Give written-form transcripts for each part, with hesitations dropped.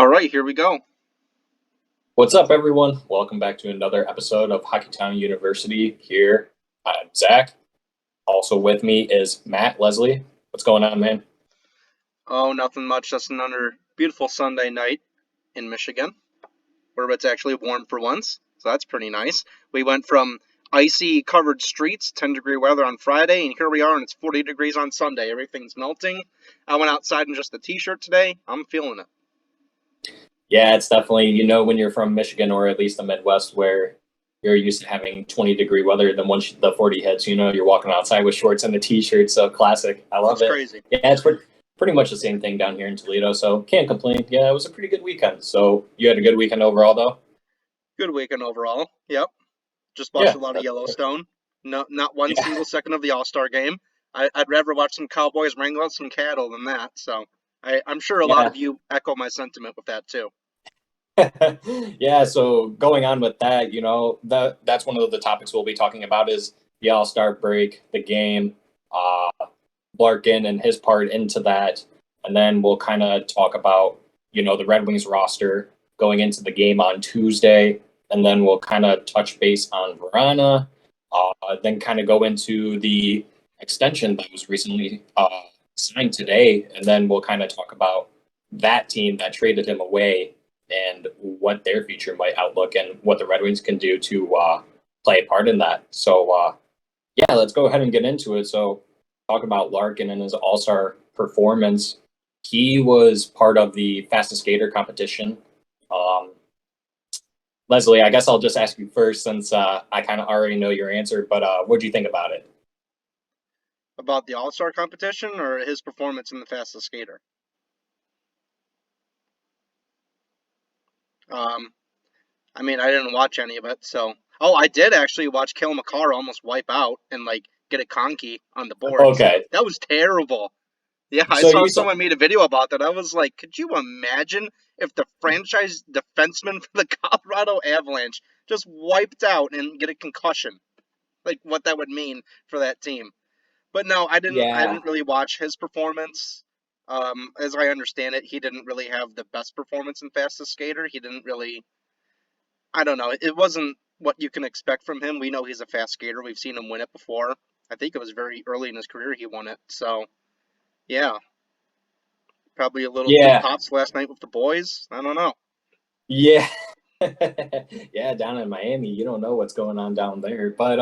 All right, here we go. What's up, everyone? Welcome back to another episode of Hockeytown University. Here, I'm Zack. Also with me is Matt Leslie. What's going on, man? Oh, nothing much. Just another beautiful Sunday night in Michigan, where it's actually warm for once. So that's pretty nice. We went from icy covered streets, 10-degree weather on Friday, and here we are, and it's 40 degrees on Sunday. Everything's melting. I went outside in just a t-shirt today. I'm feeling it. Yeah, it's definitely, when you're from Michigan or at least the Midwest where you're used to having 20-degree weather, then once the 40 hits, you're walking outside with shorts and a t-shirt. So classic. I love That's it. crazy. Yeah, it's pretty much the same thing down here in Toledo, so can't complain. Yeah, it was a pretty good weekend. So you had a good weekend overall, though? Good weekend overall. Yep. Just watched Yeah. a lot of Yellowstone. No, not one Yeah. single second of the All-Star game. I'd rather watch some cowboys wrangle out some cattle than that. So I'm sure a lot Yeah. of you echo my sentiment with that too. Yeah, so going on with that, that's one of the topics we'll be talking about is the All-Star break, the game, Larkin and his part into that. And then we'll kind of talk about, the Red Wings roster going into the game on Tuesday. And then we'll kind of touch base on Vrana, then kind of go into the extension that was recently signed today. And then we'll kind of talk about that team that traded him away and what their future might outlook and what the Red Wings can do to play a part in that. So, yeah, let's go ahead and get into it. So, talk about Larkin and his All-Star performance. He was part of the fastest skater competition. Leslie, I guess I'll just ask you first since I kind of already know your answer, but what do you think about it? About the All-Star competition or his performance in the fastest skater? I mean, I didn't watch any of it, so. Oh, I did actually watch Kale McCarr almost wipe out and get a conky on the boards. Okay. That was terrible. Yeah, I So saw you saw, someone made a video about that. I was like, could you imagine if the franchise defenseman for the Colorado Avalanche just wiped out and get a concussion? Like what that would mean for that team. But no, I didn't. I yeah. didn't really watch his performance. As I understand it, he didn't really have the best performance in fastest skater. He didn't really. I don't know. It wasn't what you can expect from him. We know he's a fast skater. We've seen him win it before. I think it was very early in his career he won it. So yeah, probably a little too Yeah. pops last night with the boys. I don't know. Yeah. Yeah, down in Miami, you don't know what's going on down there. But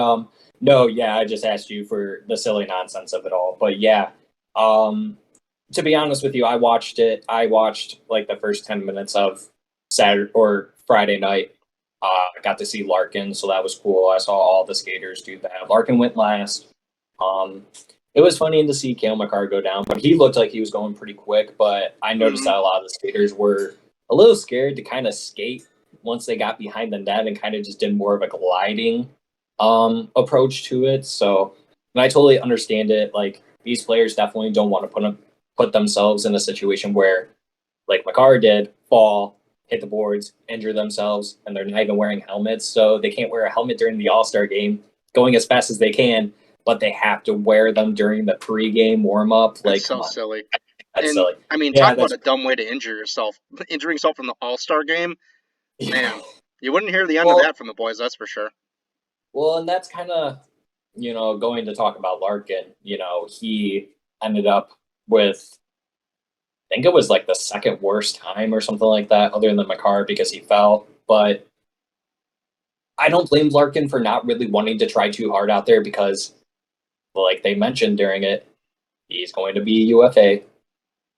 no, yeah, I just asked you for the silly nonsense of it all. But yeah, to be honest with you, I watched it. I watched like the first 10 minutes of Saturday or Friday night. I got to see Larkin, so that was cool. I saw all the skaters do that. Larkin went last. Um, it was funny to see Cale Makar go down, but he looked like he was going pretty quick. But I noticed Hmm. that a lot of the skaters were a little scared to kind of skate once they got behind the net and kind of just did more of a gliding approach to it. So, and I totally understand it. Like these players definitely don't want to put themselves in a situation where, like Makar did, fall, hit the boards, injure themselves, and they're not even wearing helmets. So they can't wear a helmet during the All-Star game, going as fast as they can, but they have to wear them during the pregame warm-up. That's Like, so come on, silly. that's And silly. I mean, Yeah, talk about that's a dumb way to injure yourself. Injuring yourself from the All Star game, yeah. man. You wouldn't hear the end of Well, that from the boys, that's for sure. and that's kind of going to talk about Larkin. He ended up with I think it was like the second worst time or something like that, other than Makar because he fell. But I don't blame Larkin for not really wanting to try too hard out there because, like they mentioned during it, he's going to be UFA.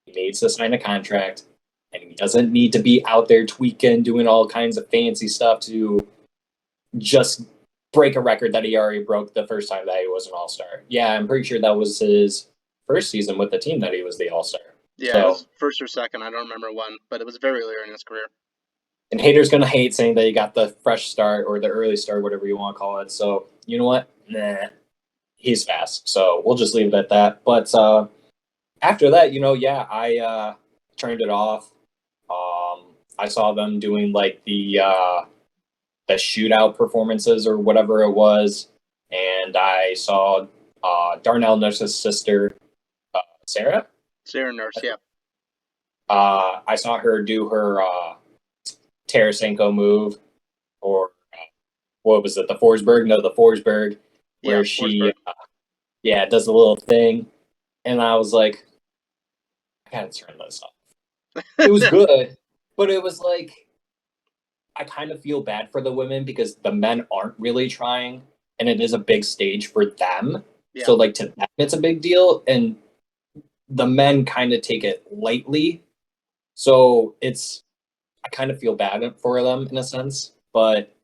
He needs to sign a contract, and he doesn't need to be out there tweaking, doing all kinds of fancy stuff to just break a record that he already broke the first time that he was an All Star. Yeah, I'm pretty sure that was his first season with the team that he was the All Star. Yeah, it So, was first or second. I don't remember when, but it was very early in his career. and haters gonna hate saying that he got the fresh start or the early start, whatever you want to call it. So, you know what? Nah, he's fast. So we'll just leave it at that. But after that, yeah, I turned it off. I saw them doing like the shootout performances or whatever it was, and I saw Darnell Nurse's sister, Sarah. Sarah Nurse, yeah. I saw her do her Tarasenko move, or what was it, the Forsberg? No, the Forsberg, Yeah, where she, Forsberg. yeah, does a little thing. And I was like, I gotta turn this off. It was good, but it was like, I kind of feel bad for the women because the men aren't really trying, and it is a big stage for them. Yeah, So, like, to them, it's a big deal, and the men kind of take it lightly. So, I kind of feel bad for them in a sense, but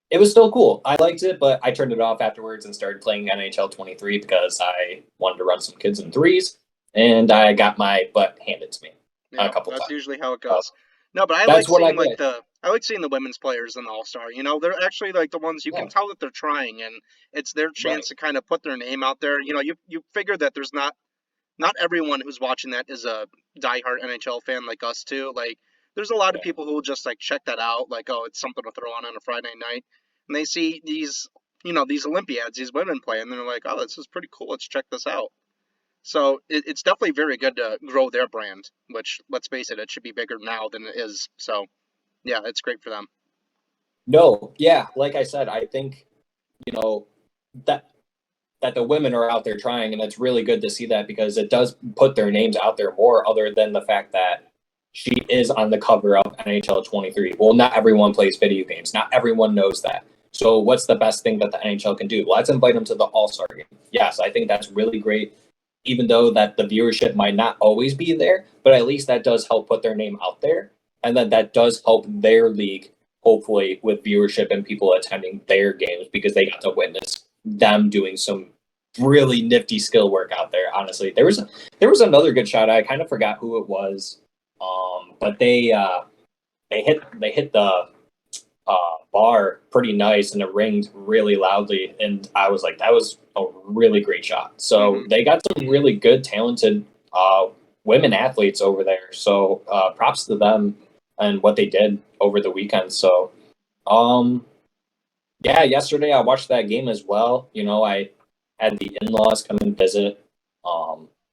it was still cool. I liked it, but I turned it off afterwards and started playing NHL 23 because I wanted to run some kids in threes, and I got my butt handed to me a yeah, couple that's times. usually how it So goes. No, but I that's like what I seeing did. the women's players in the All Star. You know, they're actually like the ones you can Yeah, tell that they're trying, and it's their chance right. to kind of put their name out there. You know, you figure that there's not everyone who's watching that is a diehard NHL fan like us too. Like, there's a lot of Yeah. people who will just like check that out, like, oh, it's something to throw on a Friday night, and they see these Olympiads, these women play, and they're like, oh, this is pretty cool. Let's check this out. So it's definitely very good to grow their brand, which, let's face it, it should be bigger now than it is. So yeah, it's great for them. No, yeah, like I said, I think, you know, that the women are out there trying, and it's really good to see that because it does put their names out there more, other than the fact that she is on the cover of NHL 23. Well, not everyone plays video games. Not everyone knows that. So, what's the best thing that the NHL can do? Let's invite them to the All Star game. Yes, I think that's really great, even though that the viewership might not always be there, but at least that does help put their name out there, and then that does help their league, hopefully, with viewership and people attending their games because they got to witness them doing some really nifty skill work out there. Honestly, there was another good shot. I kind of forgot who it was, but they hit the bar pretty nice and it ringed really loudly, and I was like, that was a really great shot. So Hmm. they got some really good, talented women athletes over there. So props to them and what they did over the weekend. So um, yeah, yesterday I watched that game as well. I had the in-laws come and visit.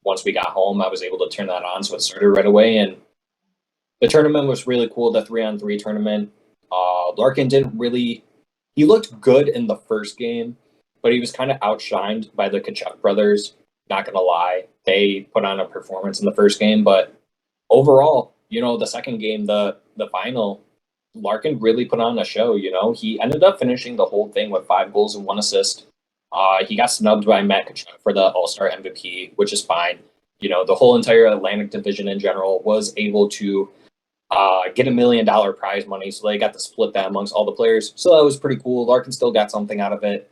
Once we got home, I was able to turn that on, so it started right away. And the tournament was really cool. The 3-on-3 tournament. Larkin didn't really. He looked good in the first game, but he was kind of outshined by the Kachuk brothers. Not gonna lie, they put on a performance in the first game, but overall, the second game, the final, Larkin really put on a show. He ended up finishing the whole thing with 5 goals and 1 assist. He got snubbed by Matt Kachuk for the All Star MVP, which is fine. The whole entire Atlantic Division in general was able to get $1 million prize money, so they got to split that amongst all the players. So that was pretty cool. Larkin still got something out of it,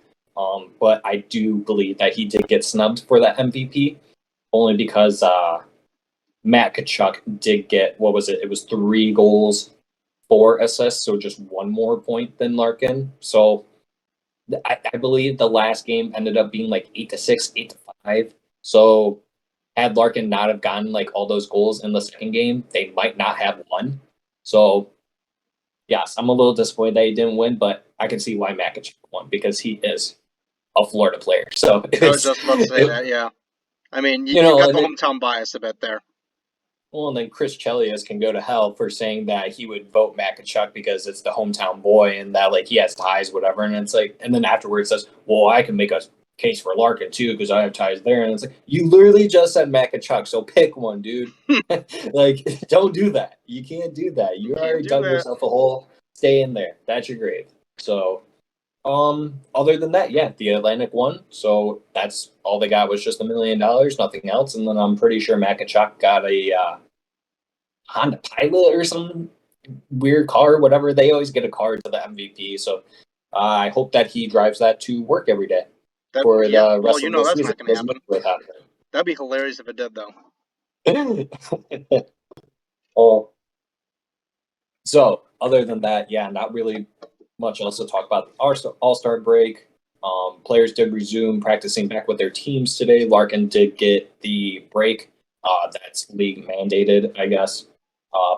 but I do believe that he did get snubbed for that MVP only because Matt Kachuk did get, what was it? It was 3 goals, 4 assists, so just one more point than Larkin. So I believe the last game ended up being like 8-6, 8-5. So had Larkin not have gotten like all those goals in the second game, they might not have won. So yes, I'm a little disappointed that he didn't win, but I can see why Matt Kachuk won because he is a Florida player. So I was just about to say it, that. Yeah, I mean, you got and the then, hometown bias a bit there. well, and then Chris Chelios can go to hell for saying that he would vote Matt Kachuk because it's the hometown boy and that like he has ties, whatever. And it's like, and then afterwards says, well, I can make a case for Larkin too because I have ties there. And it's like, you literally just said Matt Kachuk, so pick one, dude. Like, don't do that. You can't do that. You Can't already do dug that. yourself a hole. Stay in there. That's your grave. So, other than that, yeah, the Atlantic won. So that's all they got was just $1 million, nothing else. And then I'm pretty sure Matt Kachuk got a Honda Pilot or some weird car, whatever. They always get a car to the MVP. So I hope that he drives that to work every day That for Yeah. the Well, rest you of know the that's season. not going to Doesn't happen. matter what That'd be hilarious if it did, though. happens. Oh, so other than that, yeah, not really much else to talk about. Our All-Star break. Players did resume practicing back with their teams today. Larkin did get the break. That's league mandated, I guess.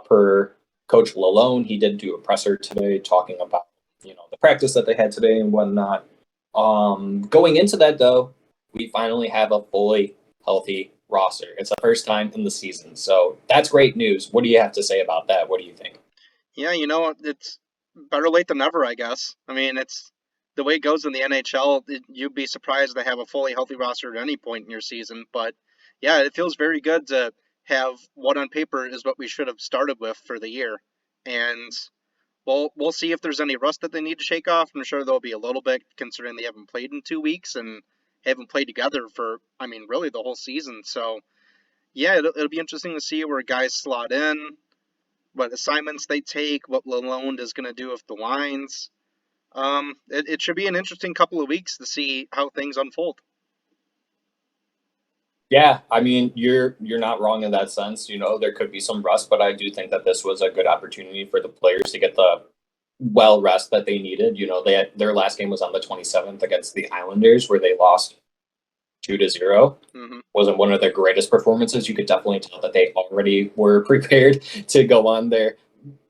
Per Coach Lalone, he did do a presser today talking about the practice that they had today and whatnot. Going into that though, we finally have a fully healthy roster. It's the first time in the season. So that's great news. What do you have to say about that? What do you think? Yeah, it's better late than never, I guess. I mean, it's the way it goes in the NHL. You'd be surprised to have a fully healthy roster at any point in your season. But yeah, it feels very good to have what on paper is what we should have started with for the year. And we'll see if there's any rust that they need to shake off. I'm sure there'll be a little bit considering they haven't played in 2 weeks and haven't played together for, I mean, really the whole season. So yeah, it'll be interesting to see where guys slot in, what assignments they take, what Lalonde is going to do with the lines. It should be an interesting couple of weeks to see how things unfold. Yeah, I mean, you're not wrong in that sense. There could be some rust, but I do think that this was a good opportunity for the players to get the well rest that they needed. Their last game was on the 27th against the Islanders, where they lost 2-0. Mm-hmm. Wasn't one of their greatest performances. You could definitely tell that they already were prepared to go on their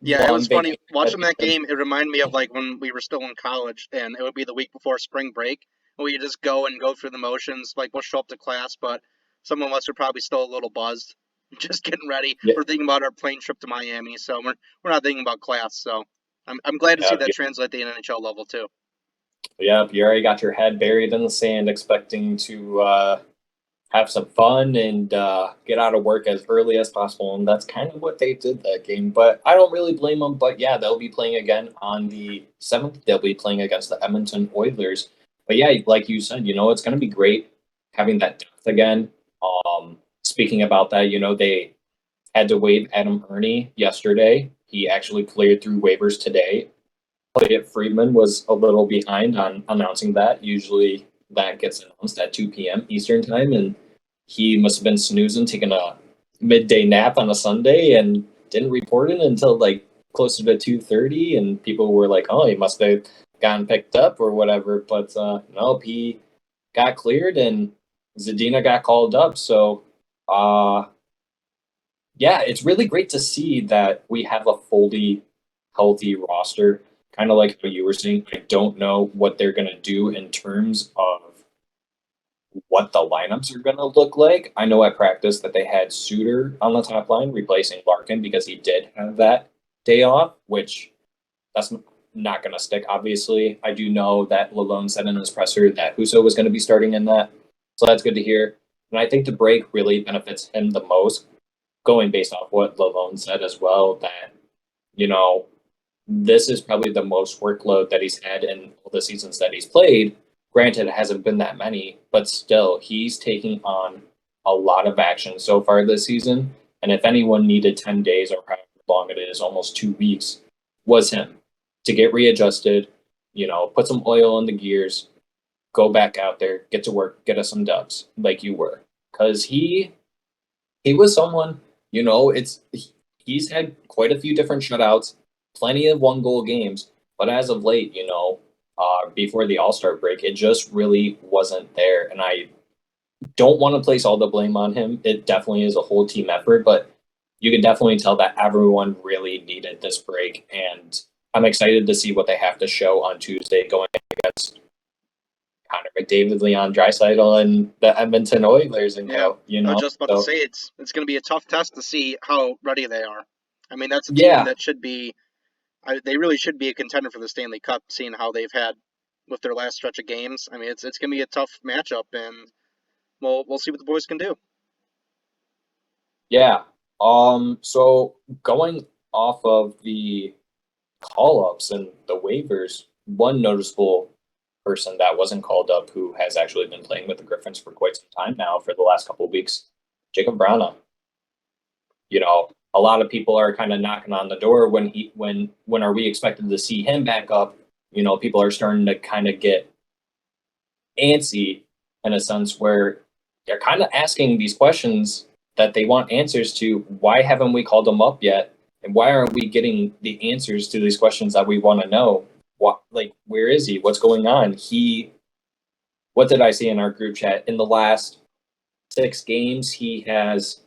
Yeah, it long was funny vacation. watching that game. It reminded me of like when we were still in college, and it would be the week before spring break, and we just go through the motions. Like we'll show up to class, but some of us are probably still a little buzzed, just getting ready. Yeah, We're thinking about our plane trip to Miami, so we're not thinking about class. So I'm glad to see yeah, that translate at the NHL level too. yeah. You already got your head buried in the sand, expecting to have some fun and get out of work as early as possible. And that's kind of what they did that game. But I don't really blame them. But yeah, they'll be playing again on the 7th. They'll be playing against the Edmonton Oilers. But yeah, like you said, it's going to be great having that depth again. Speaking about that, they had to waive Adam Ernie yesterday. He actually cleared through waivers today. Elliot Friedman was a little behind on announcing that. Usually that gets announced at 2 p.m. Eastern time, and he must have been snoozing, taking a midday nap on a Sunday, and didn't report it until like closer to 2:30. And people were like, "Oh, he must have gotten picked up or whatever." But nope, he got cleared, and Zadina got called up. So, yeah, it's really great to see that we have a fully healthy roster. Kind of like what you were saying, I don't know what they're going to do in terms of what the lineups are going to look like. I know at practice that they had Suter on the top line replacing Larkin because he did have that day off, which that's not going to stick, obviously. I do know that Lalonde said in his presser that Husso was going to be starting in that. So that's good to hear. And I think the break really benefits him the most, going based off what Lalonde said as well, that, this is probably the most workload that he's had in all the seasons that he's played. Granted, it hasn't been that many, but still, he's taking on a lot of action so far this season. And if anyone needed 10 days or however long it is, almost 2 weeks, was him to get readjusted, put some oil in the gears, go back out there, get to work, get us some dubs like you were. Because he was someone, he's had quite a few different shutouts, plenty of 1-goal games, but as of late, before the All-Star break, it just really wasn't there. And I don't want to place all the blame on him. It definitely is a whole team effort, but you can definitely tell that everyone really needed this break. And I'm excited to see what they have to show on Tuesday going against Connor McDavid, Leon Draisaitl, and the Edmonton Oilers and Yeah, co. I was just about to say it's going to be a tough test to see how ready they are. I mean, that's a team Yeah, that should be they really should be a contender for the Stanley Cup, seeing how they've had with their last stretch of games. I mean, it's going to be a tough matchup, and we'll see what the boys can do. yeah. So going off of the call-ups and the waivers, one noticeable person that wasn't called up who has actually been playing with the Griffins for quite some time now for the last couple of weeks, Jacob Vrana. A lot of people are kind of knocking on the door when are we expected to see him back up? People are starting to kind of get antsy in a sense where they're kind of asking these questions that they want answers to. Why haven't we called him up yet? And why aren't we getting the answers to these questions that we want to know? What, like, where is he? What's going on? What did I see in our group chat? In the last 6 games, he has,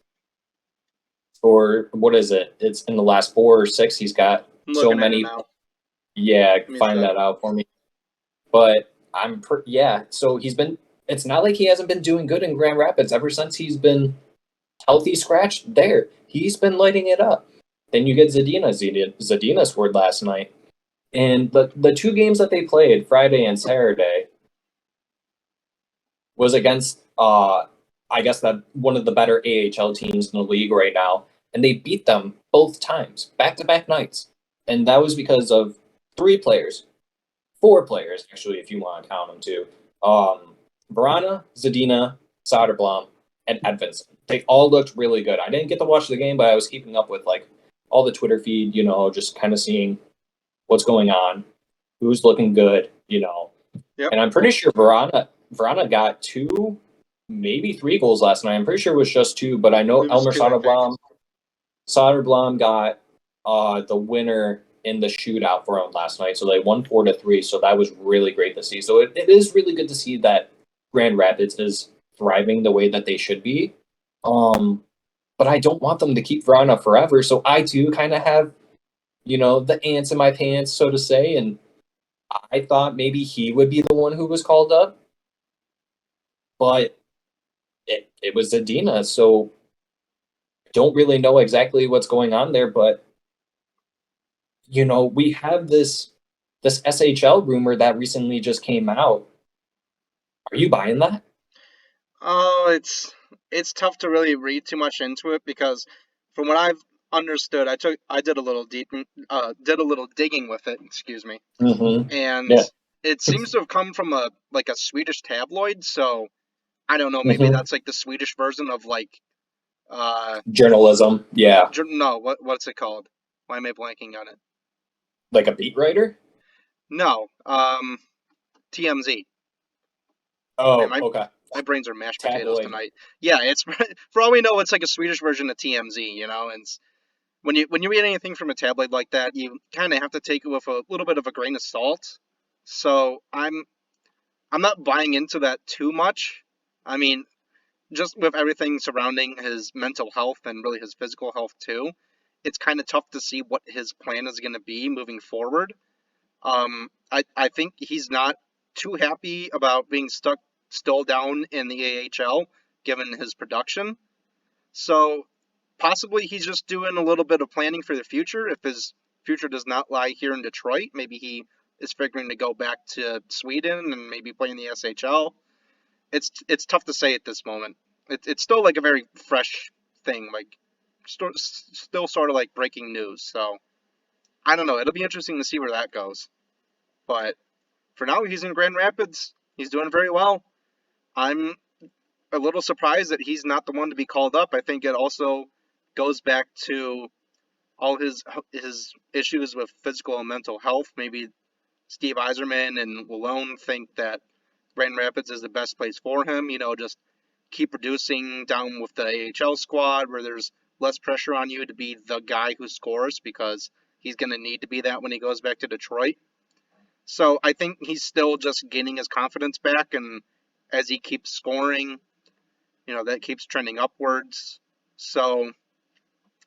or what is it? It's in the last 4 or 6, he's got I'm so looking at it many. now. Yeah, Give me a find sec. that out for me. But yeah, so he's been it's not like he hasn't been doing good in Grand Rapids ever since he's been healthy scratched there. He's been lighting it up. Then you get Zadina. Zadina scored last night. And the two games that they played, Friday and Saturday, was against I guess that one of the better AHL teams in the league right now. And they beat them both times, back to back nights. And that was because of three players, four players, actually, if you want to count them too. Vrana, Zadina, Soderblom, and Edvinson. They all looked really good. I didn't get to watch the game, but I was keeping up with like all the Twitter feed, just kind of seeing what's going on, who's looking good, Yep. And I'm pretty sure Vrana got two, maybe three goals last night. I'm pretty sure it was just two, but I know It was Elmer two, I think. Soderblom got the winner in the shootout for him last night. So they won 4-3. So that was really great to see. So it is really good to see that Grand Rapids is thriving the way that they should be. But I don't want them to keep Vrana forever. So I do kind of have, the ants in my pants, so to say. And I thought maybe he would be the one who was called up. But it was Zadina. So don't really know exactly what's going on there, but we have this SHL rumor that recently just came out. Are you buying that? Oh, it's tough to really read too much into it because from what I've understood, I did a little digging with it, excuse me. Mm-hmm. And Yeah. it seems to have come from a Swedish tabloid, so I don't know, maybe Mm-hmm. that's like the Swedish version of uh Journalism. Yeah. no, what's it called? Why am I blanking on it? Like a beat writer? No, TMZ. Man, Oh, my okay. my brains are mashed potatoes Tabloid. tonight. Yeah, it's for all we know, it's like a Swedish version of TMZ, and when you read anything from a tabloid like that, you kind of have to take it with a little bit of a grain of salt. So I'm not buying into that too much. I mean, just with everything surrounding his mental health and really his physical health too, it's kind of tough to see what his plan is going to be moving forward. I think he's not too happy about being stuck still down in the AHL given his production. So possibly he's just doing a little bit of planning for the future. If his future does not lie here in Detroit, maybe he is figuring to go back to Sweden and maybe play in the SHL. It's tough to say at this moment. It's still like a very fresh thing, like still sort of like breaking news. So I don't know. It'll be interesting to see where that goes. But for now, he's in Grand Rapids. He's doing very well. I'm a little surprised that he's not the one to be called up. I think it also goes back to all his issues with physical and mental health. Maybe Steve Eiserman and Malone think that Grand Rapids is the best place for him. Just keep producing down with the AHL squad where there's less pressure on you to be the guy who scores because he's going to need to be that when he goes back to Detroit. So I think he's still just gaining his confidence back, and as he keeps scoring, that keeps trending upwards. So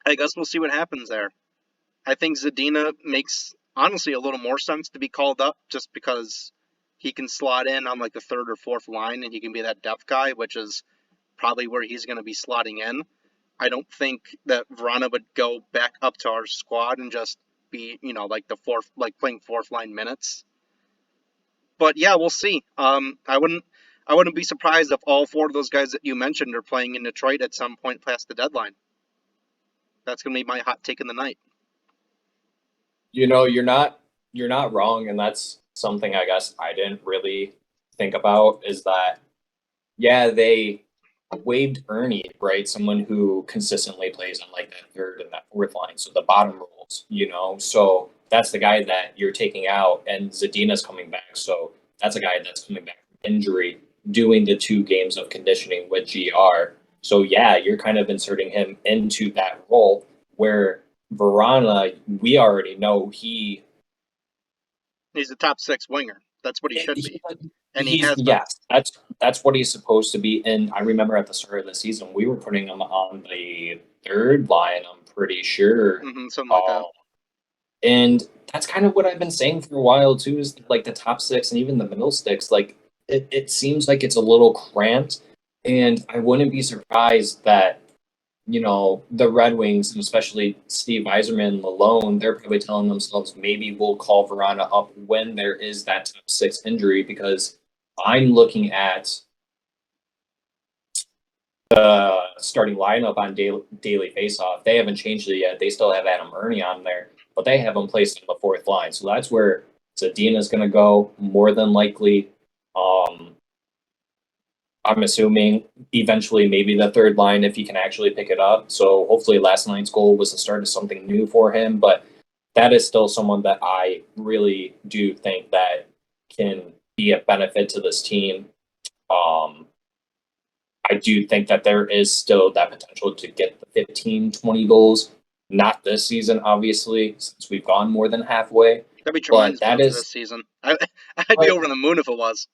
I guess we'll see what happens there. I think Zadina makes honestly a little more sense to be called up just because he can slot in on like the third or fourth line and he can be that depth guy, which is probably where he's going to be slotting in. I don't think that Vrana would go back up to our squad and just be, like the fourth, like playing fourth line minutes. But yeah, we'll see. I wouldn't be surprised if all four of those guys that you mentioned are playing in Detroit at some point past the deadline. That's going to be my hot take in the night. You're not wrong, and that's something I guess I didn't really think about is that yeah, they waived Ernie, right? Someone who consistently plays on like that third and that fourth line, so the bottom roles. So that's the guy that you're taking out, and Zadina's coming back, so that's a guy that's coming back from injury, doing the 2 games of conditioning with GR. So yeah, you're kind of inserting him into that role where Verana, we already know He's a top six winger. That's what he should he be, and he he's has been. yes, that's what he's supposed to be. And I remember at the start of the season, we were putting him on the third line. I'm pretty sure, Something like uh, that. and that's kind of what I've been saying for a while too. Is like the top six and even the middle six. Like it seems like it's a little cramped, and I wouldn't be surprised that the Red Wings, and especially Steve Yzerman alone, they're probably telling themselves maybe we'll call Vrana up when there is that top six injury, because I'm looking at the starting lineup on daily faceoff. They haven't changed it yet. They still have Adam Ernie on there, but they have him placed on the fourth line. So that's where Zadina's going to go more than likely. I'm assuming eventually maybe the third line if he can actually pick it up. So hopefully last night's goal was the start of something new for him. But that is still someone that I really do think that can be a benefit to this team. I do think that there is still that potential to get the 15, 20 goals. Not this season, obviously, since we've gone more than halfway. That'd be But tremendous that for is, this season. I'd be but over the moon if it was.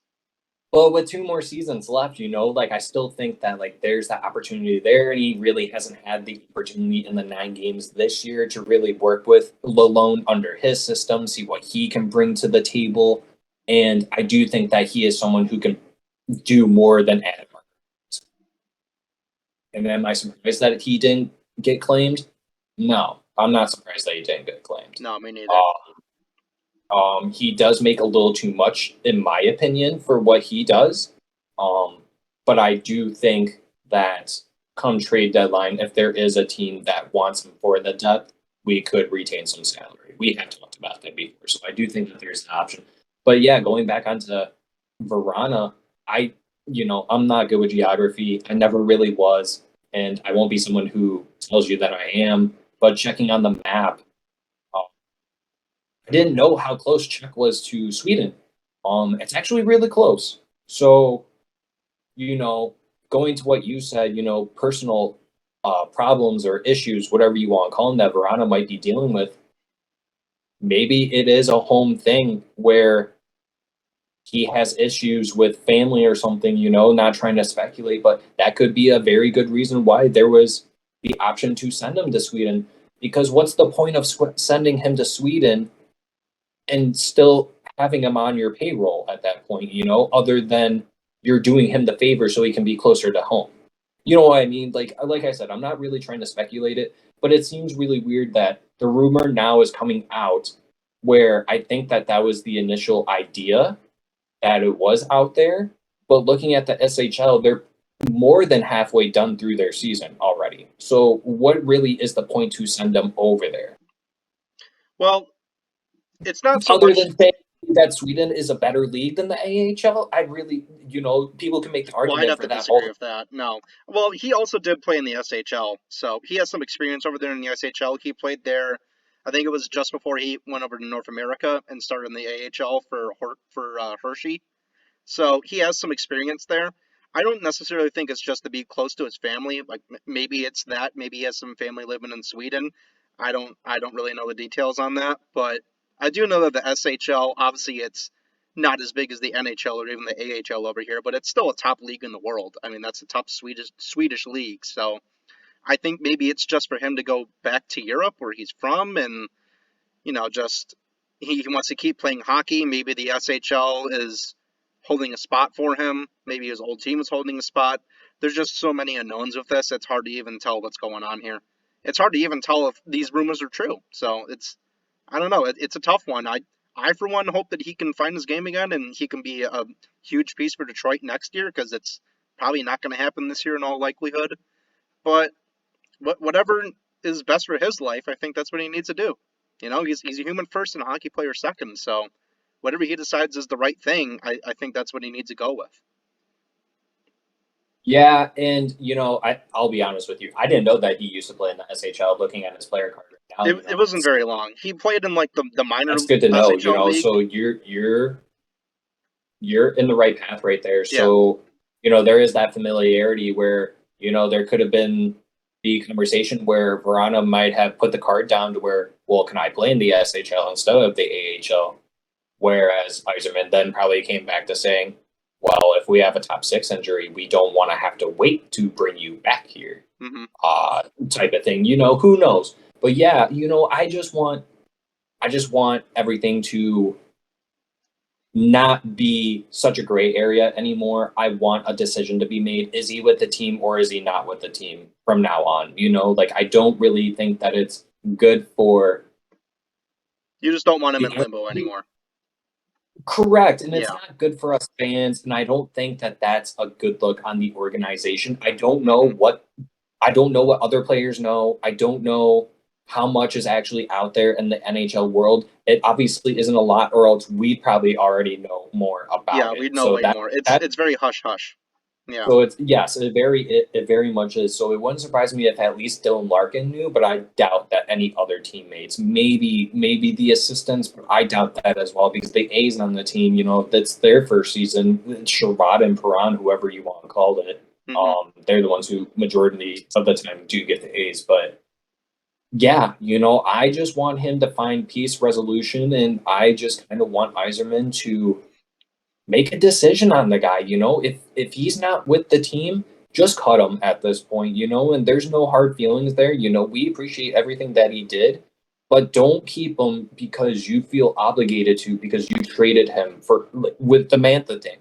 well, with two more seasons left, like I still think that like there's that opportunity there, and he really hasn't had the opportunity in the 9 games this year to really work with Lalone under his system, see what he can bring to the table, and I do think that he is someone who can do more than Adam. And am I surprised that he didn't get claimed? No, I'm not surprised that he didn't get claimed. No, me neither. He does make a little too much, in my opinion, for what he does. But I do think that come trade deadline, if there is a team that wants him for the depth, we could retain some salary. We have talked about that before, so I do think that there's an option. But yeah, going back onto Vrana, I'm not good with geography. I never really was, and I won't be someone who tells you that I am. But checking on the map, I didn't know how close Czech was to Sweden. It's actually really close. So, going to what you said, personal problems or issues, whatever you want to call them, that Vrana might be dealing with. Maybe it is a home thing where he has issues with family or something, not trying to speculate, but that could be a very good reason why there was the option to send him to Sweden. Because what's the point of sending him to Sweden and still having him on your payroll at that point, other than you're doing him the favor so he can be closer to home? You know what I mean? Like I said, I'm not really trying to speculate it, but it seems really weird that the rumor now is coming out where I think that was the initial idea, that it was out there. But looking at the SHL, they're more than halfway done through their season already. So what really is the point to send them over there? Well, it's not so Other much. than saying that Sweden is a better league than the AHL, I really, people can make the Well, I'd argument have for to that all disagree the with that. No. Well, he also did play in the SHL, so he has some experience over there in the SHL. He played there. I think it was just before he went over to North America and started in the AHL for Hershey. So he has some experience there. I don't necessarily think it's just to be close to his family. Like maybe it's that. Maybe he has some family living in Sweden. I don't really know the details on that, but I do know that the SHL, obviously it's not as big as the NHL or even the AHL over here, but it's still a top league in the world. I mean, that's a top Swedish league. So I think maybe it's just for him to go back to Europe where he's from, and just he wants to keep playing hockey. Maybe the SHL is holding a spot for him. Maybe his old team is holding a spot. There's just so many unknowns with this. It's hard to even tell what's going on here. It's hard to even tell if these rumors are true. So I don't know. It's a tough one. I for one hope that he can find his game again and he can be a huge piece for Detroit next year, because it's probably not going to happen this year in all likelihood. But whatever is best for his life, I think that's what he needs to do. He's a human first and a hockey player second. So whatever he decides is the right thing, I think that's what he needs to go with. Yeah, and I'll be honest with you. I didn't know that he used to play in the SHL. Looking at his player card right now, It wasn't very long. He played in like the minor that's good to know. SHL league. So you're in the right path right there. Yeah. So there is that familiarity where there could have been the conversation where Vrana might have put the card down to where, well, can I play in the SHL instead of the AHL? Whereas Yzerman then probably came back to saying, well, if we have a top six injury, we don't want to have to wait to bring you back here, type of thing. Who knows? But yeah, I just want everything to not be such a gray area anymore. I want a decision to be made. Is he with the team or is he not with the team from now on? Like I don't really think that it's good for You just don't want him in the limbo anymore. correct, and it's Yeah. not good for us fans, and I don't think that that's a good look on the organization. Hmm. I don't know what other players know. I don't know how much is actually out there in the NHL world. It obviously isn't a lot, or else we'd probably already know more Yeah, about we'd it. know So way more. that It's very hush hush. Yeah. so it's yes, it very much is. So it wouldn't surprise me if at least Dylan Larkin knew, but I doubt that any other teammates, maybe the assistants, but I doubt that as well because the A's on the team, that's their first season. Sherrod and Perron, whoever you want to call it, Hmm. they're the ones who majority of the time do get the A's. But yeah, I just want him to find peace resolution, and I just kind of want Iserman to make a decision on the guy. If he's not with the team, just cut him at this point. And there's no hard feelings there. We appreciate everything that he did, but don't keep him because you feel obligated to because you traded him for with the Mantha thing.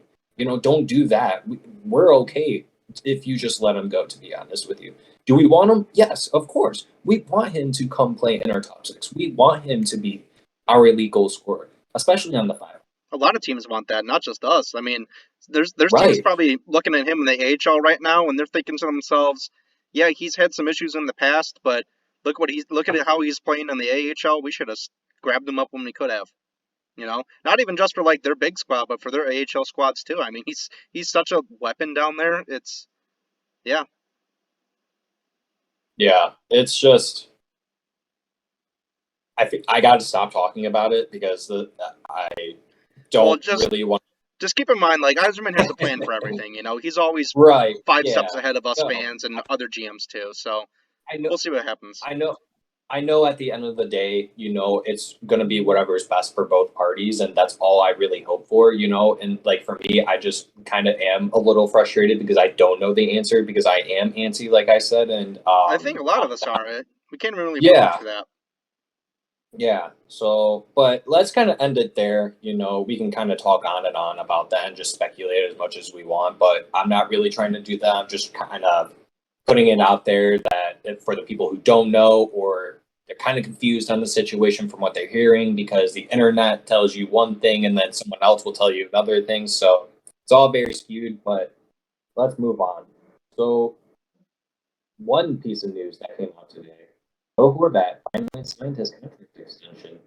Don't do that. We're okay if you just let him go. To be honest with you, do we want him? Yes, of course. We want him to come play in our top six. We want him to be our elite goal scorer, especially on the five. A lot of teams want that, not just us. I mean, there's teams Right. probably looking at him in the AHL right now, and they're thinking to themselves, "Yeah, he's had some issues in the past, but look at how he's playing in the AHL. We should have grabbed him up when we could have." Not even just for like their big squad, but for their AHL squads too. I mean, he's such a weapon down there. It's yeah. Yeah, it's just I got to stop talking about it because I Well, don't really want. just keep in mind, like Eiserman has a plan for everything. He's always Right? 5 steps Yeah. ahead of us No, fans and other GMs too. So I know. we'll see what happens. I know. I know. At the end of the day, it's gonna be whatever is best for both parties, and that's all I really hope for. And like for me, I just kind of am a little frustrated because I don't know the answer because I am antsy, like I said, and I think a lot of us are. We can't really blame him yeah. for that. Yeah. So, but let's kind of end it there. We can kind of talk on and on about that and just speculate as much as we want, but I'm not really trying to do that. I'm just kind of putting it out there that for the people who don't know or they're kind of confused on the situation from what they're hearing because the internet tells you one thing and then someone else will tell you another thing. So it's all very skewed, but let's move on. So, one piece of news that came out today. Horvat finally signed his contract extension.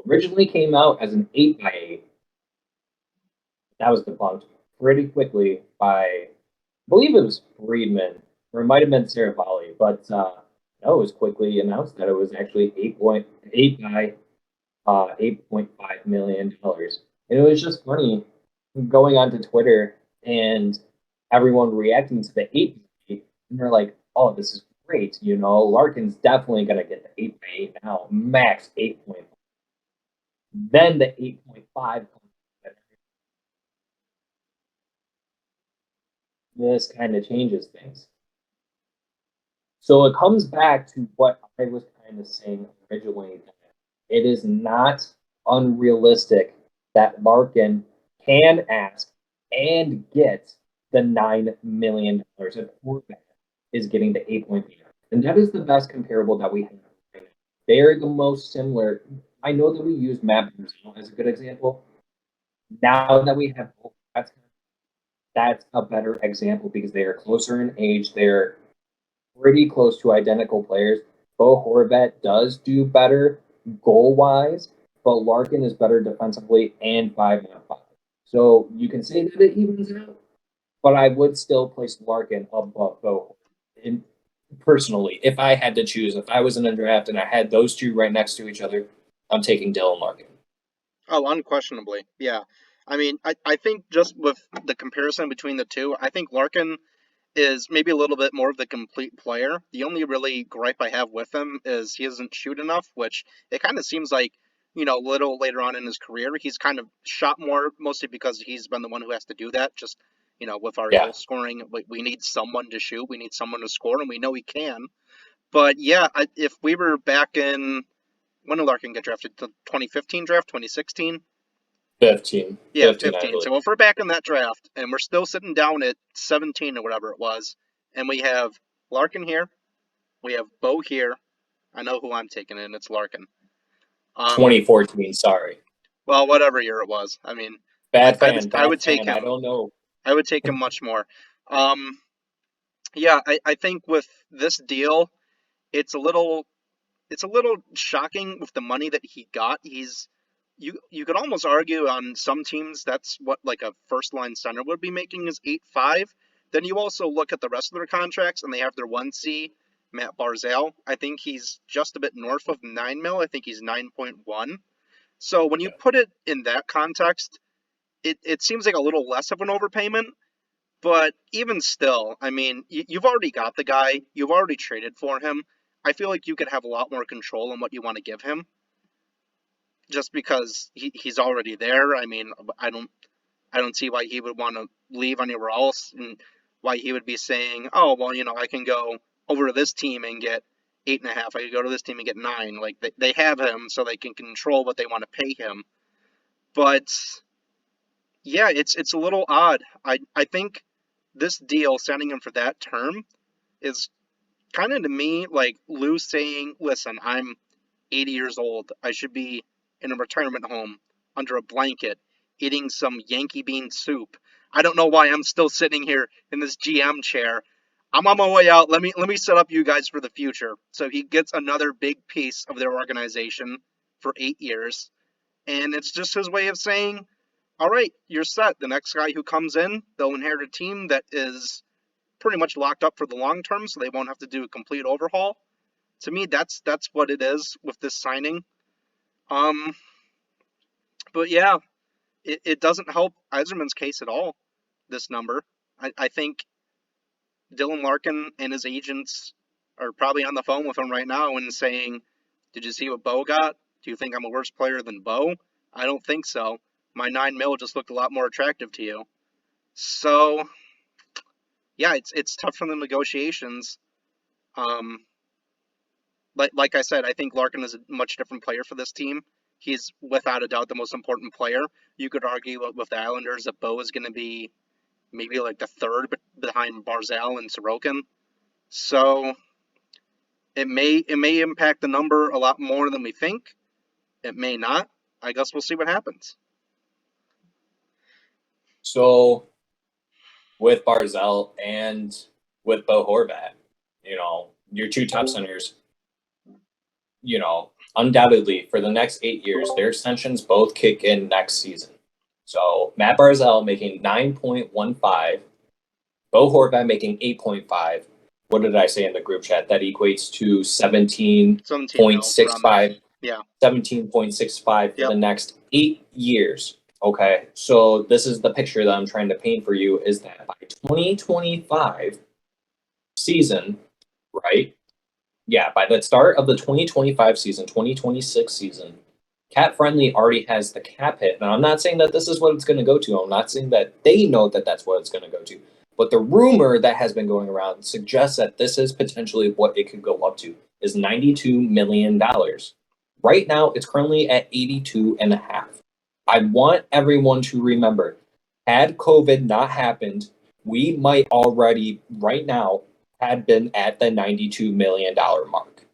Originally came out as an 8x8. That was debunked pretty quickly by, I believe it was Friedman, or it might have been Saravalli, but no, it was quickly announced that it was actually 8.8 by $8.5 million. And it was just funny going onto Twitter and everyone reacting to the 8 and they're like, "Oh, this is great! Larkin's definitely gonna get the 8x8 now, max 8.5." Then the 8.5 comes. This kind of changes things. So it comes back to what I was kind of saying originally. It is not unrealistic that Larkin can ask and get the $9 million if Horvat is getting the 8.8. And that is the best comparable that we have right now. They're the most similar. I know that we use Matt Barzal as a good example. Now that we have both, that's a better example because they are closer in age. They're pretty close to identical players. Bo Horvat does do better goal wise, but Larkin is better defensively and 5-on-5. So you can say that it evens out, but I would still place Larkin above Bo. In, personally, if I had to choose, if I was in a draft and I had those two right next to each other, I'm taking Dylan Larkin. Oh, unquestionably, yeah. I mean, I think just with the comparison between the two, I think Larkin is maybe a little bit more of the complete player. The only really gripe I have with him is he doesn't shoot enough, which it kind of seems like, a little later on in his career, he's kind of shot more, mostly because he's been the one who has to do that. Just, with our Yeah. goal scoring, we need someone to shoot, we need someone to score, and we know he can. But yeah, if we were back in, when did Larkin get drafted? The 2015 draft, 2016? Yeah, 15, I 15. believe. So if we're back in that draft and we're still sitting down at 17 or whatever it was, and we have Larkin here, we have Bo here. I know who I'm taking in. It's Larkin. Um, 2014, sorry. well, whatever year it was. I mean, I Bad would take fan. I him. don't know. I would take him much more. Um, yeah, I think with this deal, it's a little it's a little shocking with the money that he got. You could almost argue on some teams that's what like a first line center would be making is 8.5. Then you also look at the rest of their contracts and they have their 1C, Matt Barzal. I think he's just a bit north of 9 mil. I think he's 9.1. So when you Yeah. put it in that context, it seems like a little less of an overpayment. But even still, I mean, you've already got the guy. You've already traded for him. I feel like you could have a lot more control on what you want to give him, just because he's already there. I mean, I don't see why he would want to leave anywhere else, and why he would be saying, "Oh, well, I can go over to this team and get 8.5. I could go to this team and get 9." Like they have him, so they can control what they want to pay him. But yeah, it's a little odd. I think this deal, signing him for that term, is kind of to me like Lou saying, "Listen, I'm 80 years old. I should be in a retirement home under a blanket eating some Yankee bean soup. I don't know why I'm still sitting here in this GM chair. I'm on my way out. Let me set up you guys for the future." So he gets another big piece of their organization for 8 years, and it's just his way of saying, "All right, you're set. The next guy who comes in, they'll inherit a team that is pretty much locked up for the long term, so they won't have to do a complete overhaul." To me, that's what it is with this signing. Um, but yeah, it doesn't help Eiserman's case at all. This number, I think Dylan Larkin and his agents are probably on the phone with him right now and saying, "Did you see what Bo got? Do you think I'm a worse player than Bo? I don't think so. My 9 mil just looked a lot more attractive to you." So yeah, it's tough from the negotiations. Um, like I said, I think Larkin is a much different player for this team. He's without a doubt the most important player. You could argue with the Islanders that Bo is going to be maybe like the third behind Barzal and Sorokin. So it may impact the number a lot more than we think. It may not. I guess we'll see what happens. So with Barzell and with Bo Horvat, your two top centers, undoubtedly for the next 8 years, their extensions both kick in next season. So Matt Barzell making 9.15, Bo Horvat making 8.5. What did I say in the group chat? That equates to 17 mil around there. 17.65, Yeah. 17.65 for Yep. the next 8 years. Okay, so this is the picture that I'm trying to paint for you is that by 2025 season, right? Yeah, by the start of the 2025 season, 2026 season, Cap Friendly already has the cap hit. Now, I'm not saying that this is what it's going to go to. I'm not saying that they know that that's what it's going to go to. But the rumor that has been going around suggests that this is potentially what it could go up to is $92 million. Right now, it's currently at 82 and a half. I want everyone to remember, had COVID not happened, we might already right now had been at the $92 million mark.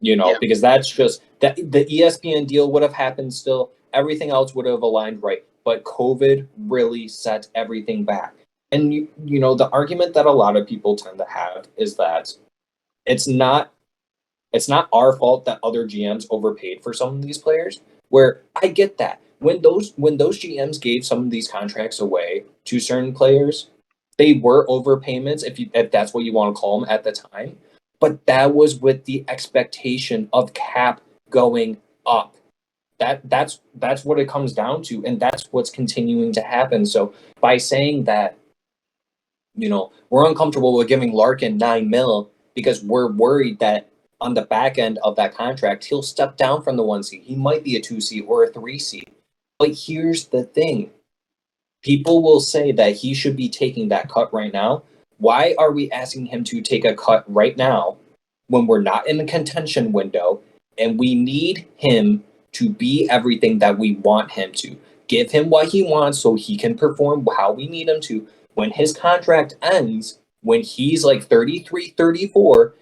Yeah. Because that's just that the ESPN deal would have happened still. Everything else would have aligned right. But COVID really set everything back. And the argument that a lot of people tend to have is that it's not our fault that other GMs overpaid for some of these players. Where I get that. When those GMs gave some of these contracts away to certain players, they were overpayments, if that's what you want to call them at the time. But that was with the expectation of cap going up. That's what it comes down to, and that's what's continuing to happen. So by saying that, we're uncomfortable with giving Larkin 9 mil because we're worried that on the back end of that contract, he'll step down from the 1C. He might be a 2C or a 3C. But here's the thing. People will say that he should be taking that cut right now. Why are we asking him to take a cut right now when we're not in the contention window and we need him to be everything that we want him to? give him what he wants so he can perform how we need him to. When his contract ends, when he's like 33, 34,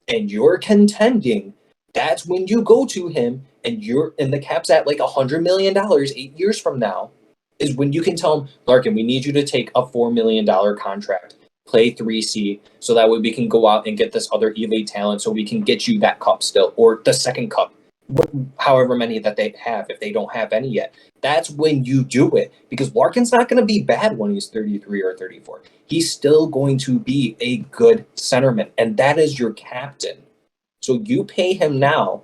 and you're contending, that's when you go to him and the cap's at like $100 million 8 years from now, is when you can tell him, Larkin, we need you to take a $4 million contract, play 3C, so that way we can go out and get this other elite talent so we can get you that cup still, or the second cup, however many that they have, if they don't have any yet. That's when you do it, because Larkin's not going to be bad when he's 33 or 34. He's still going to be a good centerman, and that is your captain. So you pay him now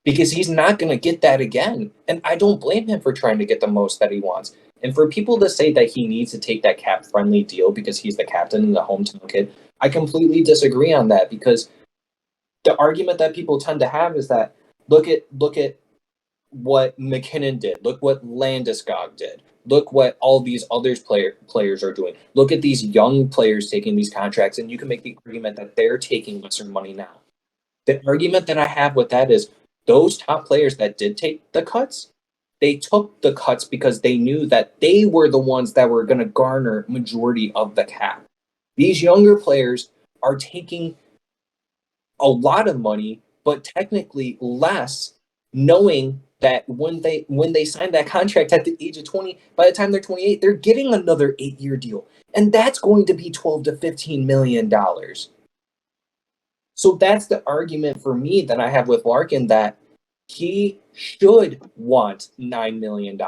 because he's not going to get that again. And I don't blame him for trying to get the most that he wants. And for people to say that he needs to take that cap-friendly deal because he's the captain and the hometown kid, I completely disagree on that, because the argument that people tend to have is that look at what McKinnon did, look what Landeskog did, look what all these others players are doing. Look at these young players taking these contracts, and you can make the argument that they're taking lesser money now. The argument that I have with that is those top players that did take the cuts, they took the cuts because they knew that they were the ones that were going to garner majority of the cap. These younger players are taking a lot of money, but technically less, knowing that when they sign that contract at the age of 20, by the time they're 28, they're getting another 8-year deal. And that's going to be $12 to $15 million. So that's the argument for me that I have with Larkin, that he should want $9 million.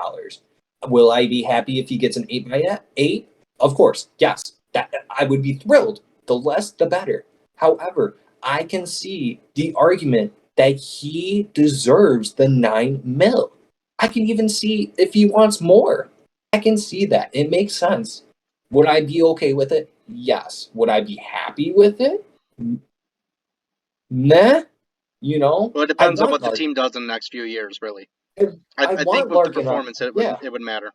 Will I be happy if he gets an 8x8? Of course, yes. That I would be thrilled. The less, the better. However, I can see the argument that he deserves the $9 million. I can even see if he wants more. I can see that. It makes sense. Would I be okay with it? Yes. Would I be happy with it? Nah. Well, it I depends on want what the Larkin. team does in the next few years, really. I I think want with the Larkin on. performance, it Yeah, would matter.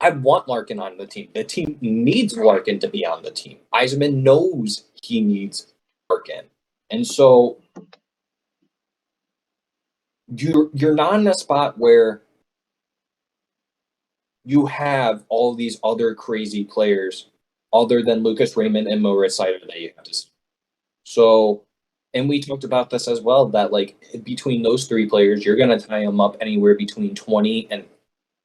I want Larkin on the team. The team needs Larkin to be on the team. Yzerman knows he needs Larkin, and so you're not in a spot where you have all these other crazy players other than Lucas Raymond and Moritz Seider that you have to see. So, and we talked about this as well, that like between those three players, you're going to tie them up anywhere between 20 and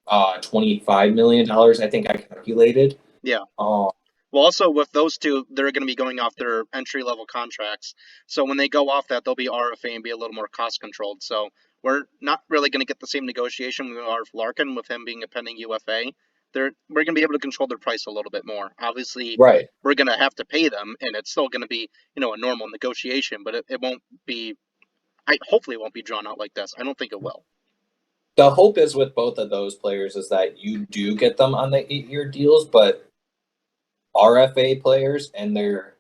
$25 million, I think I calculated. Yeah. Uh, Well, also with those two, they're going to be going off their entry level contracts. So when they go off that, they'll be RFA and be a little more cost controlled. So we're not really going to get the same negotiation we are with Larkin, with him being a pending UFA. We're going to be able to control their price a little bit more. Obviously, right. we're going to have to pay them, and it's still going to be a normal negotiation, but it won't be. Hopefully, it won't be drawn out like this. I don't think it will. The hope is with both of those players is that you do get them on the 8-year deals, but RFA players and their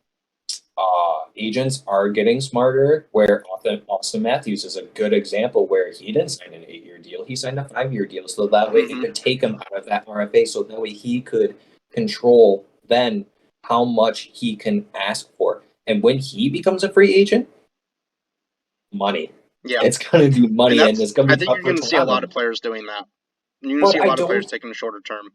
agents are getting smarter, where Austin Matthews is a good example, where he didn't sign an 8-year deal. He signed a 5-year deal, so that way it could take him out of that RFA, so that way he could control then how much he can ask for. And when he becomes a free agent, money. Yeah. It's going to be money, and it's going to I be think tough you're for going to see a lot of Toronto. players doing that. You're going to But see a I lot of players don't. taking a shorter term.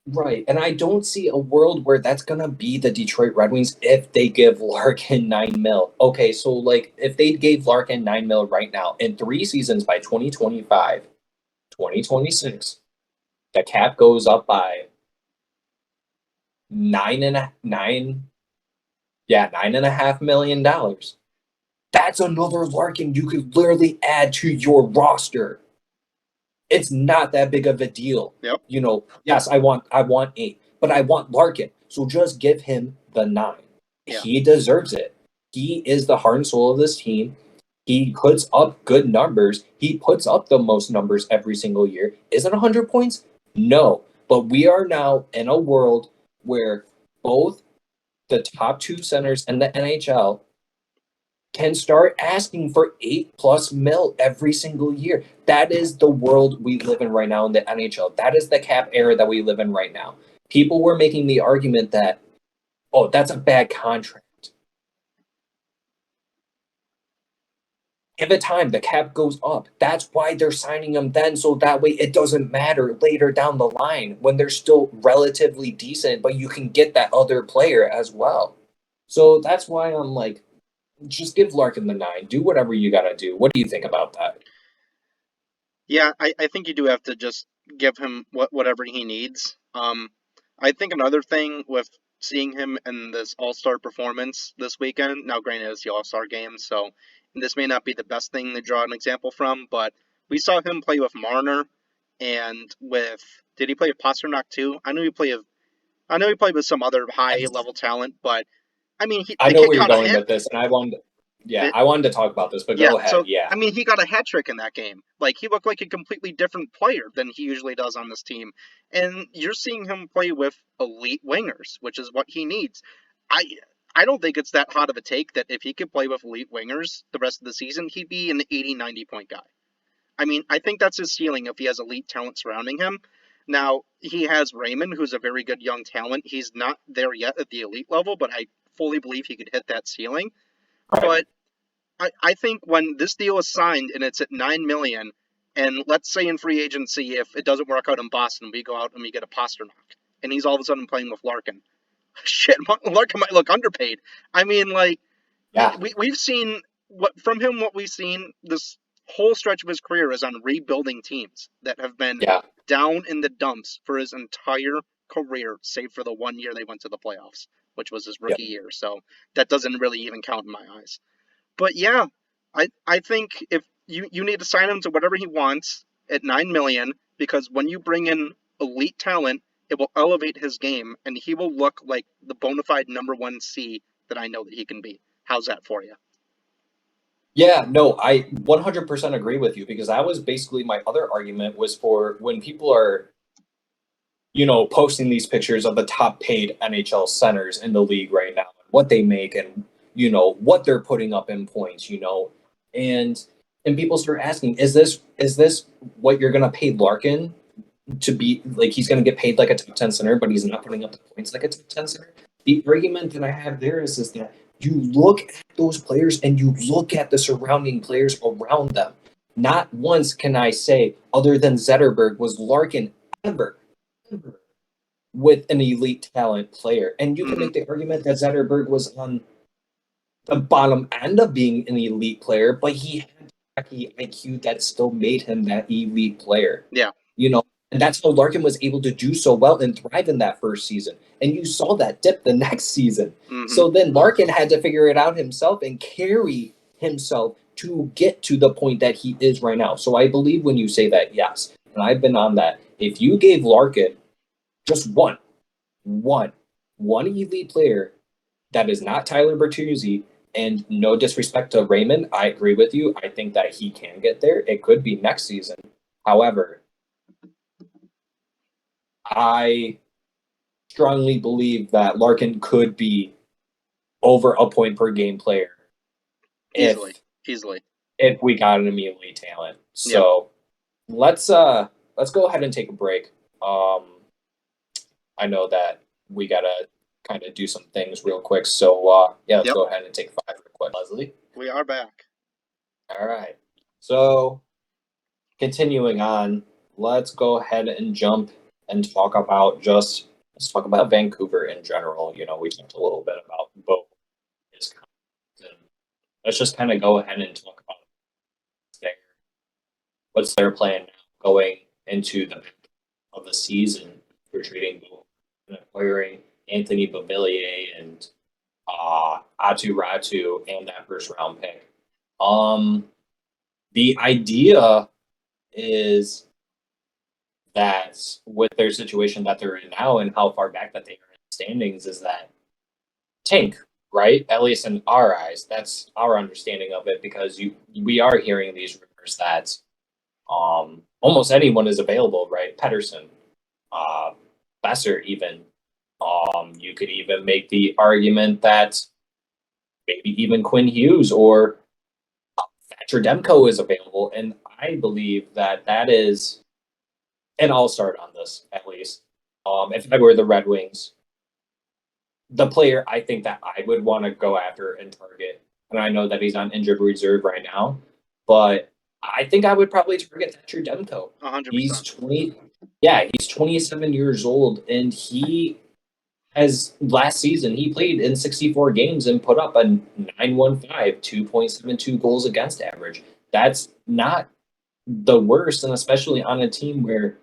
Right, and I don't see a world where that's gonna be the Detroit Red Wings if they give Larkin $9 million. Okay, so like if they gave Larkin $9 million right now in 3 seasons by 2025, 2026, the cap goes up by $9.5 million. That's another Larkin you could literally add to your roster. It's not that big of a deal. Yep. Yes, I want 8, but I want Larkin. So just give him the 9. Yeah. He deserves it. He is the heart and soul of this team. He puts up good numbers. He puts up the most numbers every single year. Is it 100 points? No. But we are now in a world where both the top 2 centers in the NHL can start asking for 8+ mil every single year. That is the world we live in right now in the NHL. That is the cap era that we live in right now. People were making the argument that, oh, that's a bad contract. Give it time. The cap goes up. That's why they're signing him then, so that way it doesn't matter later down the line when they're still relatively decent, but you can get that other player as well. So that's why I'm like, just give Larkin the 9. Do whatever you got to do. What do you think about that? Yeah, I think you do have to just give him whatever he needs. I think another thing with seeing him in this All Star performance this weekend. Now, granted, it's the All Star game, so this may not be the best thing to draw an example from, but we saw him play with Marner and with. Did he play with Pasternak too? I know he played with some other high level talent, but I mean, I the know kid where you're caught a going hat. with this, and The, I wanted to talk about this, but Yeah, go ahead. so Yeah, I mean, he got a hat trick in that game. Like he looked like a completely different player than he usually does on this team. And you're seeing him play with elite wingers, which is what he needs. I I don't think it's that hot of a take that if he could play with elite wingers the rest of the season, he'd be an 80, 90 point guy. I mean, I think that's his ceiling if he has elite talent surrounding him. Now, he has Raymond, who's a very good young talent. He's not there yet at the elite level, but I fully believe he could hit that ceiling. right. But I think when this deal is signed and it's at 9 million, and let's say in free agency, if it doesn't work out in Boston, we go out and we get a Pasternak, and he's all of a sudden playing with Larkin. Shit, Larkin might look underpaid. I mean, like Yeah, we've seen what from him. What we've seen this whole stretch of his career is on rebuilding teams that have been yeah, down in the dumps for his entire career, save for the 1 year they went to the playoffs, which was his yeah. rookie year. So that doesn't really even count in my eyes. But yeah, I think if you need to sign him to whatever he wants at 9 million, because when you bring in elite talent, it will elevate his game and he will look like the bona fide number one C that I know that he can be. How's that for you? Yeah, no, I 100% agree with you because that was basically my other argument was for when people are, posting these pictures of the top paid NHL centers in the league right now, what they make and, what they're putting up in points, and people start asking, is this what you're going to pay Larkin to be like he's going to get paid like a top 10 center, but he's not putting up the points like a top 10 center. The argument that I have there is that you look at those players and you look at the surrounding players around them. Not once can I say, other than Zetterberg, was Larkin ever with an elite talent player. And you can Mm-hmm. make the argument that Zetterberg was on the bottom end of being an elite player, but he had the IQ that still made him that elite player. Yeah. You know, and that's how Larkin was able to do so well and thrive in that first season. And you saw that dip the next season. Mm-hmm. So then Larkin had to figure it out himself and carry himself to get to the point that he is right now. So I believe when you say that, yes. And I've been on that. If you gave Larkin just one, one elite player that is not Tyler Bertuzzi, and no disrespect to Raymond, I agree with you. I think that he can get there. It could be next season. However, I strongly believe that Larkin could be over a point per game player Easily. if Easily. we got an immediately talent. Yep. So let's go ahead and take a break. I know that we gotta kind of do some things real quick. So yeah, let's Yep. go ahead and take 5 real quick, Leslie. We are back. All right. So continuing on, let's go ahead and jump and talk about let's talk about Vancouver in general. We talked a little bit about both his comments, and let's just kind of go ahead and talk about their, what's their plan now going into the of the season for trading both and acquiring Anthony Beauvillier and Atu Ratu and that first round pick. The idea is that with their situation that they're in now and how far back that they are in the standings is that tank, right? At least in our eyes, that's our understanding of it because we are hearing these rumors that almost anyone is available, right? Pedersen, Besser, even. You could even make the argument that maybe even Quinn Hughes or Thatcher Demko is available, and I believe that is, and I'll start on this at least. If I were the Red Wings, the player I think that I would want to go after and target, and I know that he's on injured reserve right now, but I think I would probably target Thatcher Demko. He's 100%. 20, yeah, he's 27 years old, and he has last season he played in 64 games and put up a 915, 2.72 goals against average. That's not the worst, and especially on a team where,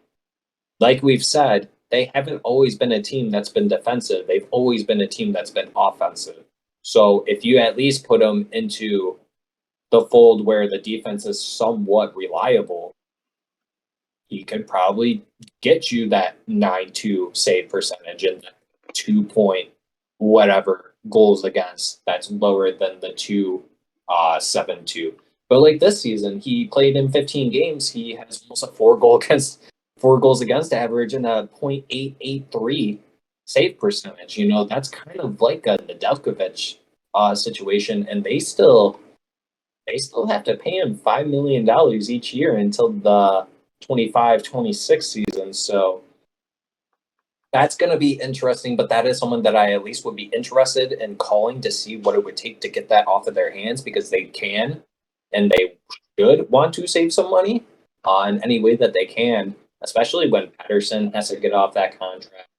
like we've said, they haven't always been a team that's been defensive. They've always been a team that's been offensive. So if you at least put them into the fold where the defense is somewhat reliable, he could probably get you that 9-2 save percentage and 2 point whatever goals against that's lower than the 2.72. But like this season, he played in 15 games. He has almost a 4 goals against average and a .883 save percentage. That's kind of like a Nedeljkovic situation, and they still have to pay him $5 million each year until the 25-26 season. So that's going to be interesting, but that is someone that I at least would be interested in calling to see what it would take to get that off of their hands, because they can and they should want to save some money in any way that they can, especially when Patterson has to get off that contract.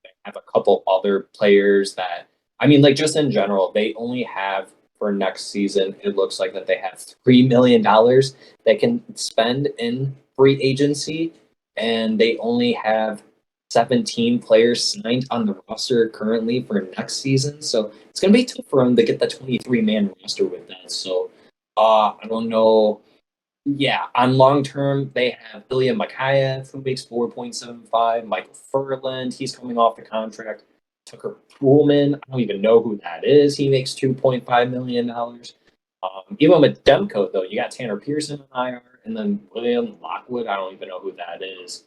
They have a couple other players that, I mean, like just in general, they only have for next season, it looks like that they have $3 million they can spend in free agency, and they only have 17 players signed on the roster currently for next season. So it's going to be tough for them to get the 23-man roster with that. So I don't know. Yeah, on long term, they have Ilya Mikheyev, who makes 4.75. Michael Furland, he's coming off the contract. Tucker Poolman, I don't even know who that is. He makes $2.5 million. Even with Demko, though, you got Tanner Pearson on IR, and then William Lockwood. I don't even know who that is.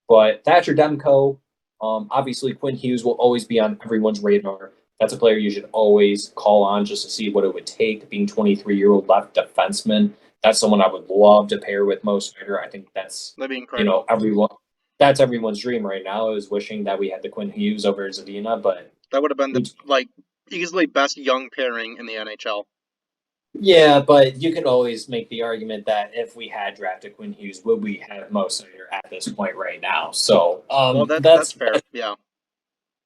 But Thatcher Demko, obviously Quinn Hughes will always be on everyone's radar. That's a player you should always call on just to see what it would take. Being 23-year-old left defenseman, that's someone I would love to pair with Mo Snyder. I think that's That'd be incredible. everyone. That's everyone's dream right now, is wishing that we had the Quinn Hughes over Zadina, but That would have been the easily best young pairing in the NHL. yeah, but you could always make the argument that if we had drafted Quinn Hughes, would we have Mo Snyder at this point right now? So Well, that's that's fair. Yeah.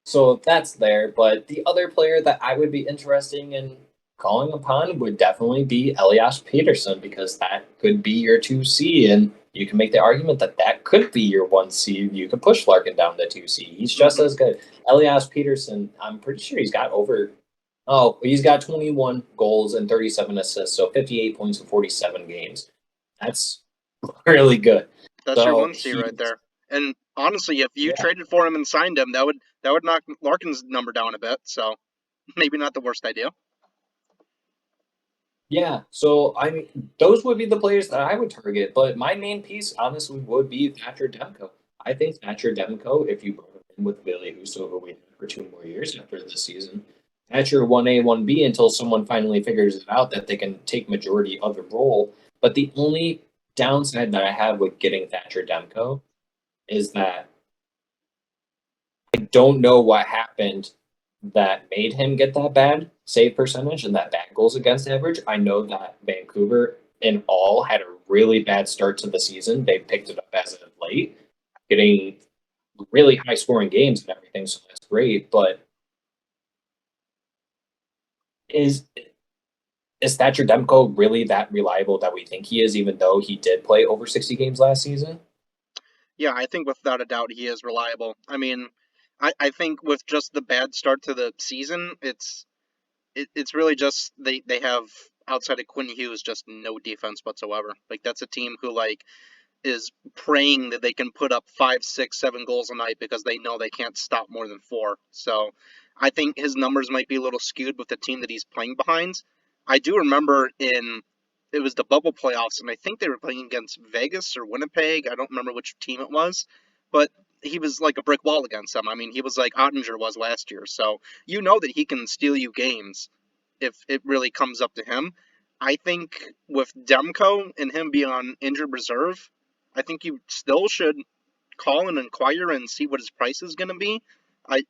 so that's there. But the other player that I would be interested in calling upon would definitely be Elias Peterson, because that could be your 2C, and you can make the argument that that could be your 1C. You could push Larkin down to 2C. He's just as good. Elias Peterson, I'm pretty sure he's got over. Oh, he's got 21 goals and 37 assists, so 58 points in 47 games. That's really good. That's your So 1C right there. And honestly, if you traded for him and signed him, that would knock Larkin's number down a bit. So maybe not the worst idea. yeah. So I mean, those would be the players that I would target. But my main piece, honestly, would be Thatcher Demko. I think Thatcher Demko, if you brought him in with Billy Huso, who we had for 2 more years after this season, Thatcher 1A, 1B until someone finally figures it out that they can take majority of the role. But the only downside that I have with getting Thatcher Demko is that I don't know what happened that made him get that bad save percentage and that bad goals against average. I know that Vancouver in all had a really bad start to the season. They picked it up as of late, getting really high scoring games and everything, so that's great. But is is Thatcher Demko really that reliable that we think he is, even though he did play over 60 games last season? Yeah, I think without a doubt he is reliable. I mean, I think with just the bad start to the season, it's really just they have outside of Quinn Hughes just no defense whatsoever. Like that's a team who is praying that they can put up 5, 6, 7 goals a night because they know they can't stop more than 4. So I think his numbers might be a little skewed with the team that he's playing behind. I do remember it was the bubble playoffs, and I think they were playing against Vegas or Winnipeg. I don't remember which team it was, but he was like a brick wall against them. I mean, he was like Ottinger was last year. So you know that he can steal you games if it really comes up to him. I think with Demko and him being on injured reserve, I think you still should call and inquire and see what his price is going to be.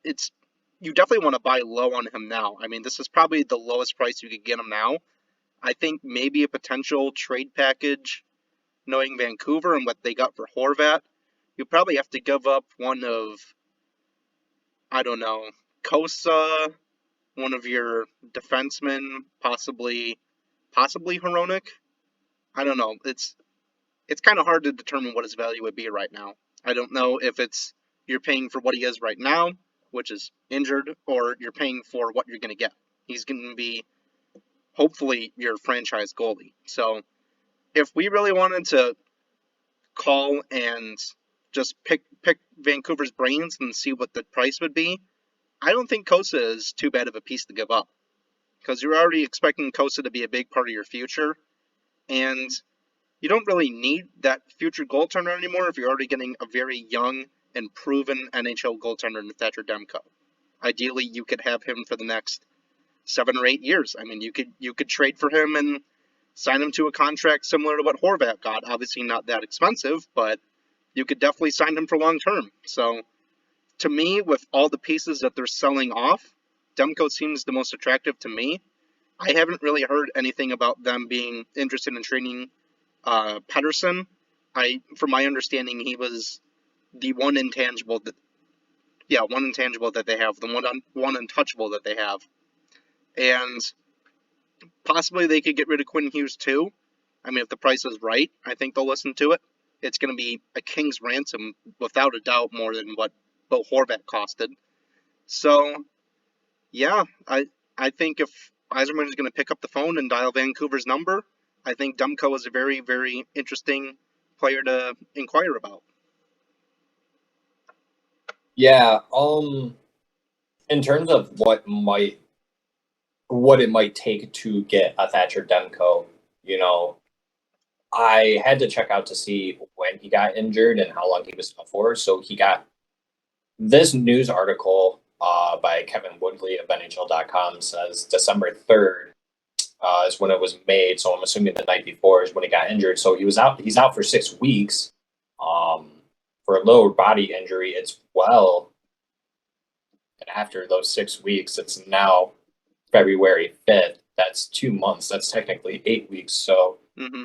It's you definitely want to buy low on him now. I mean, this is probably the lowest price you could get him now. I think maybe a potential trade package, knowing Vancouver and what they got for Horvat, you probably have to give up one of, I don't know, Kosa, one of your defensemen, possibly Hronik. I don't know. It's kind of hard to determine what his value would be right now. I don't know if it's you're paying for what he is right now, which is injured, or you're paying for what you're going to get. He's going to be hopefully your franchise goalie. So if we really wanted to call and just pick Vancouver's brains and see what the price would be, I don't think Kosa is too bad of a piece to give up because you're already expecting Kosa to be a big part of your future, and you don't really need that future goaltender anymore if you're already getting a very young and proven NHL goaltender in Thatcher Demko. Ideally, you could have him for the next 7 or 8 years. I mean, you could trade for him and sign him to a contract similar to what Horvat got. Obviously, not that expensive, but you could definitely sign him for long term. So, to me, with all the pieces that they're selling off, Demko seems the most attractive to me. I haven't really heard anything about them being interested in trading Pedersen. From my understanding, he was the one intangible that they have, the one untouchable that they have, and possibly they could get rid of Quinn Hughes too. I mean, if the price is right, I think they'll listen to it. It's going to be a king's ransom, without a doubt, more than what Bo Horvat costed. So, yeah, I think if Eiserman is going to pick up the phone and dial Vancouver's number, I think Demko is a very, very interesting player to inquire about. Yeah. In terms of what it might take to get a Thatcher Demko, you know, I had to check out to see when he got injured and how long he was out for. So he got this news article by Kevin Woodley of NHL.com says December 3rd is when it was made. So I'm assuming the night before is when he got injured. So he was out. He's out for 6 weeks um, for a lower body injury. It's well, and after those 6 weeks, it's now February 5th. That's 2 months. That's technically 8 weeks. So Mm-hmm.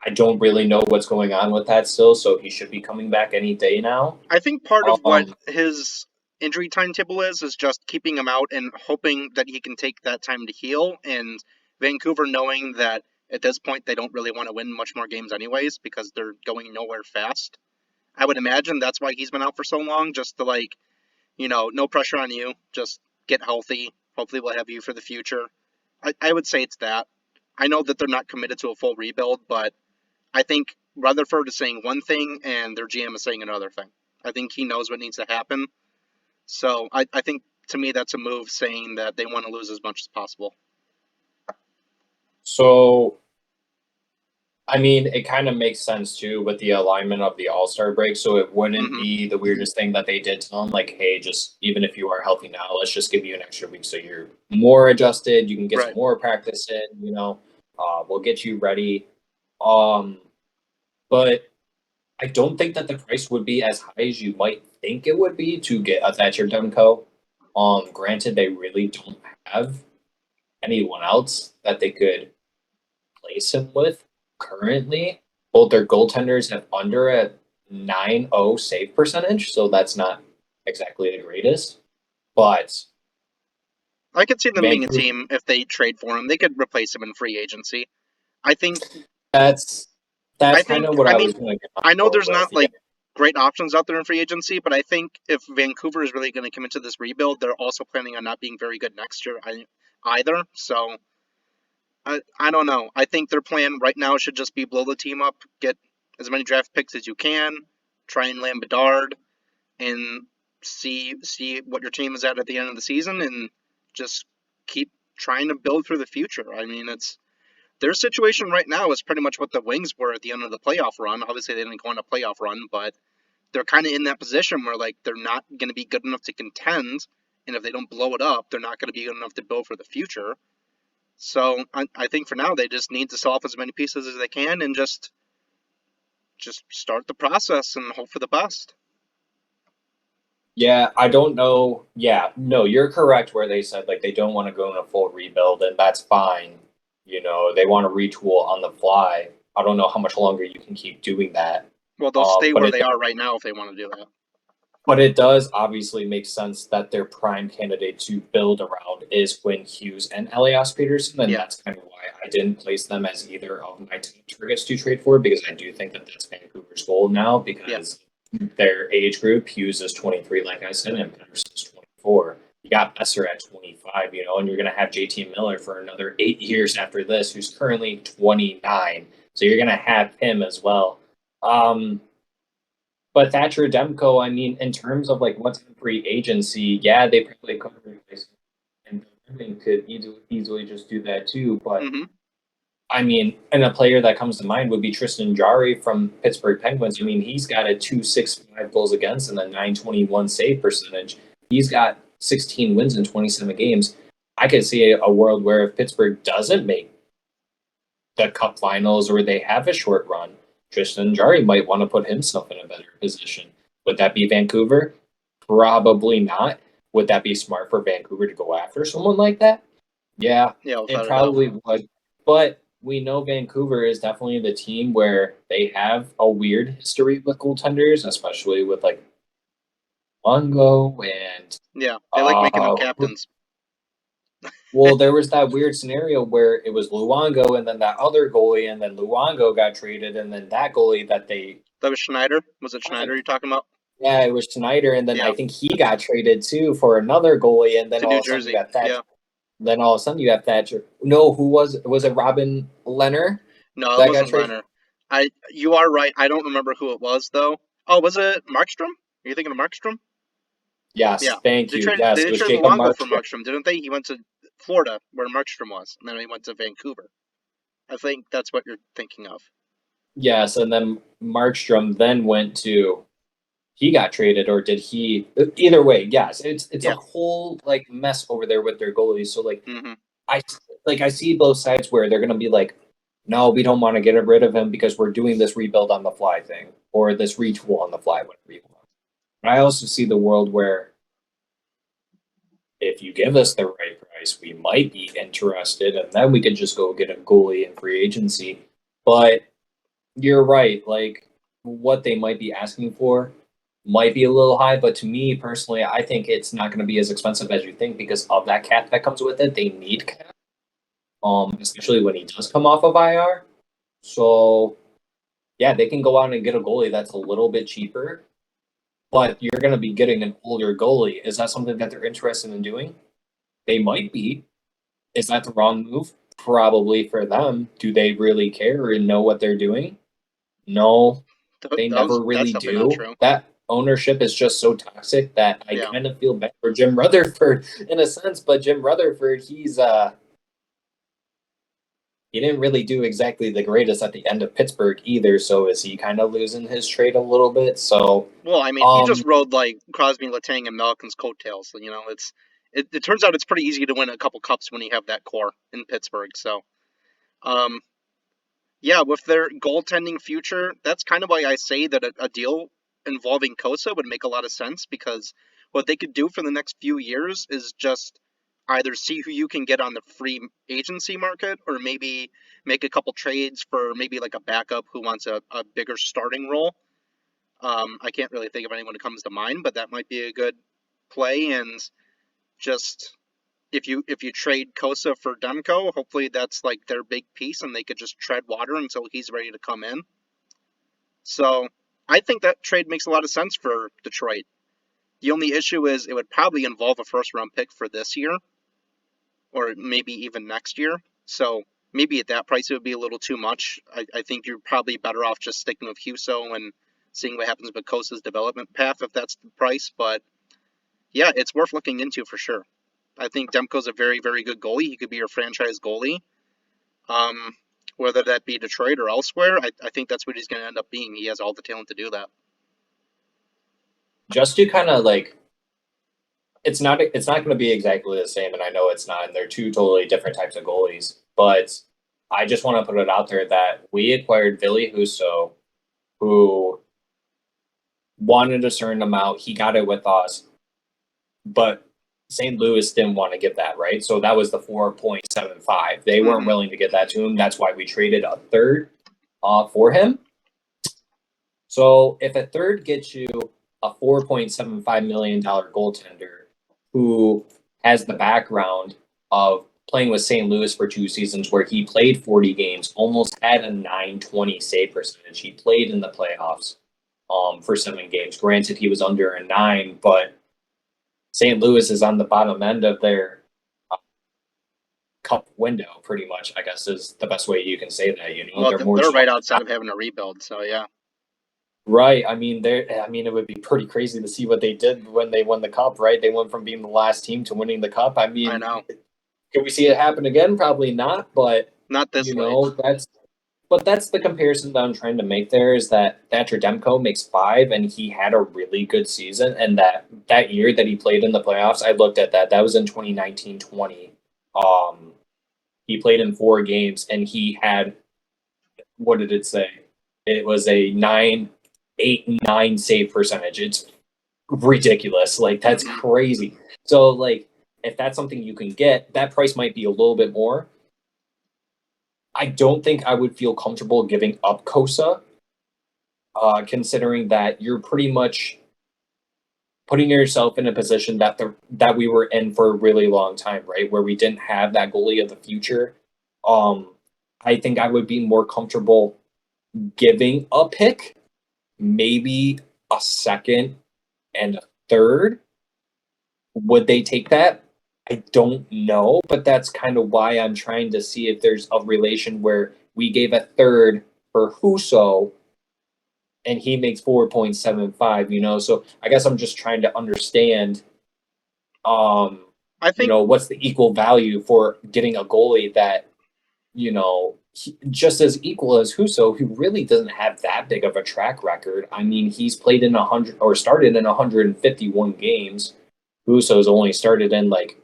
I don't really know what's going on with that still. So he should be coming back any day now. I think part of what Um, his injury timetable is just keeping him out and hoping that he can take that time to heal. And Vancouver knowing that at this point they don't really want to win much more games anyways because they're going nowhere fast. I would imagine that's why he's been out for so long, just to no pressure on you, just get healthy. Hopefully we'll have you for the future. I would say it's that. I know that they're not committed to a full rebuild, but I think Rutherford is saying one thing and their GM is saying another thing. I think he knows what needs to happen. So I think to me that's a move saying that they want to lose as much as possible. so I mean, it kind of makes sense too with the alignment of the All Star break. So it wouldn't Hmm. be the weirdest thing that they did tell him, like, hey, just even if you are healthy now, let's just give you an extra week so you're more adjusted. You can get some Right. more practice in. We'll get you ready. Um, but I don't think that the price would be as high as you might think it would be to get a Thatcher Demko. Granted, they really don't have anyone else that they could place him with currently. Both their goaltenders have under a 9.0 save percentage, so that's not exactly the greatest. But I could see them being a Vancouver, team if they trade for him. They could replace him in free agency. I think. that's I that's kind think. of what I I mean, was going to I know go there's with. not Yeah. like great options out there in free agency, but I think if Vancouver is really going to commit to this rebuild, they're also planning on not being very good next year either. So I don't know. I think their plan right now should just be blow the team up, get as many draft picks as you can, try and land Bedard, and see what your team is at the end of the season, and just keep trying to build for the future. I mean, it's their situation right now is pretty much what the Wings were at the end of the playoff run. Obviously, they didn't go on a playoff run, but they're kind of in that position where like they're not going to be good enough to contend, and if they don't blow it up, they're not going to be good enough to build for the future. So I think for now they just need to sell off as many pieces as they can and just start the process and hope for the best. Yeah, I don't know. Yeah, no, you're correct where they said like they don't want to go in a full rebuild, and that's fine. They want to retool on the fly. I don't know how much longer you can keep doing that. Well, they'll stay But where it they are right now if they want to do that. but it does obviously make sense that their prime candidate to build around is Quinn Hughes and Elias Peterson, and Yeah, that's kind of why I didn't place them as either of my top targets to trade for because I do think that that's Vancouver's goal now yeah, because their age group, Hughes is 23, like I said, and Peterson is 24. You got Besser at 25, and you're going to have JT Miller for another 8 years after this, who's currently 29. So you're going to have him as well. But Thatcher Demko, I mean, in terms of like what's in free agency, yeah, they probably could replace him, and Irving could easily just do that too. But hmm I mean, and a player that comes to mind would be Tristan Jarry from Pittsburgh Penguins. I mean, he's got a 2.65 goals against and a 921 save percentage. He's got 16 wins in 27 games. I could see a world where if Pittsburgh doesn't make the cup finals or they have a short run, Tristan Jarry might want to put himself in a better position. Would that be Vancouver? Probably not. Would that be smart for Vancouver to go after someone like that? Yeah, yeah, it without a doubt. probably would. But we know Vancouver is definitely the team where they have a weird history with goaltenders, especially with like Longo and Yeah, they like making them uh captains. well, there was that weird scenario where it was Luongo and then that other goalie, and then Luongo got traded, and then that goalie that they That was Schneider. Was it Schneider you're talking about? yeah, it was Schneider, and then I Yeah, think he got traded too for another goalie, and then to all New of a sudden you Jersey. got Thatcher. Yeah. Then all of a sudden you have Thatcher. No, who was it? Robin Leonard No, it that got wasn't traded? Leonard. You are right. I don't remember who it was though. Oh, was it Markstrom? Are you thinking of Markstrom? Yeah. Yes, thank They you. traded Yes, they it was traded Jacob Luongo for Markstrom. Markstrom, didn't they? He went to Florida where Markstrom was, and then he went to Vancouver. I think that's what you're thinking of. Yes, and then Markstrom then went to he got traded, or did he? Either way, yes, it's a Yeah. whole like mess over there with their goalies. So like hmm I I see both sides where they're gonna be like, no, we don't want to get rid of him because we're doing this rebuild on the fly thing or this retool on the fly, whatever you want. But I also see the world where if you give us the right price, we might be interested, and then we could just go get a goalie in free agency. But you're right, like what they might be asking for might be a little high, but to me personally, I think it's not going to be as expensive as you think because of that cap that comes with it. They need cap, especially when he does come off of IR. So yeah, they can go out and get a goalie that's a little bit cheaper, but you're going to be getting an older goalie. Is that something that they're interested in doing? They might be. Is that the wrong move? Probably for them. Do they really care and know what they're doing? No, they never That's really definitely not do. true. That ownership is just so toxic that I Yeah. kind of feel bad for Jim Rutherford in a sense. But Jim Rutherford, he didn't really do exactly the greatest at the end of Pittsburgh either. So is he kind of losing his trade a little bit? So Well, I mean, he just um, rode like Crosby, Letang, and Malkin's coattails. So, it turns out it's pretty easy to win a couple cups when you have that core in Pittsburgh. So, um, yeah, with their goaltending future, that's kind of why I say that a deal involving Kosa would make a lot of sense because what they could do for the next few years is just either see who you can get on the free agency market or maybe make a couple trades for maybe like a backup who wants a bigger starting role. I can't really think of anyone who comes to mind, but that might be a good play. And just if you trade Kosa for Demko, hopefully that's like their big piece, and they could just tread water until he's ready to come in. So I think that trade makes a lot of sense for Detroit. The only issue is it would probably involve a first round pick for this year, or maybe even next year. So maybe at that price it would be a little too much. I think you're probably better off just sticking with Huso and seeing what happens with Kosa's development path if that's the price. But yeah, it's worth looking into for sure. I think Demko's a very, very good goalie. He could be your franchise goalie. Um, whether that be Detroit or elsewhere, I think that's what he's going to end up being. He has all the talent to do that. just to kind of like it's not going to be exactly the same, and I know it's not, and they're two totally different types of goalies. But I just want to put it out there that we acquired Billy Huso, who wanted a certain amount. He got it with us. but St. Louis didn't want to give that, right? So that was the 4.75. They weren't Mhm. willing to give that to him. That's why we traded a third for him. So if a third gets you a $4.75 million goaltender who has the background of playing with St. Louis for 2 seasons where he played 40 games, almost had a 920 save percentage. He played in the playoffs for 7 games. Granted, he was under a 9, but St. Louis is on the bottom end of their cup window, pretty much, I guess is the best way you can say that. Well, They're more they're so right outside of having a rebuild, so yeah. right. It would be pretty crazy to see what they did when they won the cup, right? They went from being the last team to winning the cup. I I mean, know. can we see it happen again? Probably not, but Not this late. that's the comparison that I'm trying to make there is that Thatcher Demko makes 5 and he had a really good season, and that year that he played in the playoffs, I looked at that. That was in 2019-20. He played in 4 games and he had, what did it say? It was a 9.89 save percentage. It's ridiculous. Like that's Mhm. crazy. So like if that's something you can get, that price might be a little bit more. I don't think I would feel comfortable giving up Kosa, considering that you're pretty much putting yourself in a position that we were in for a really long time, right? Where we didn't have that goalie of the future. Um, I think I would be more comfortable giving a pick, maybe a second and a third. Would they take that? I don't know, but that's kind of why I'm trying to see if there's a relation where we gave a third for Huso and he makes 4.75, So I guess I'm just trying to understand um I think what's the equal value for getting a goalie that, just as equal as Huso, who really doesn't have that big of a track record. I mean, he's played in 100 or started in 151 games. Huso's only started in like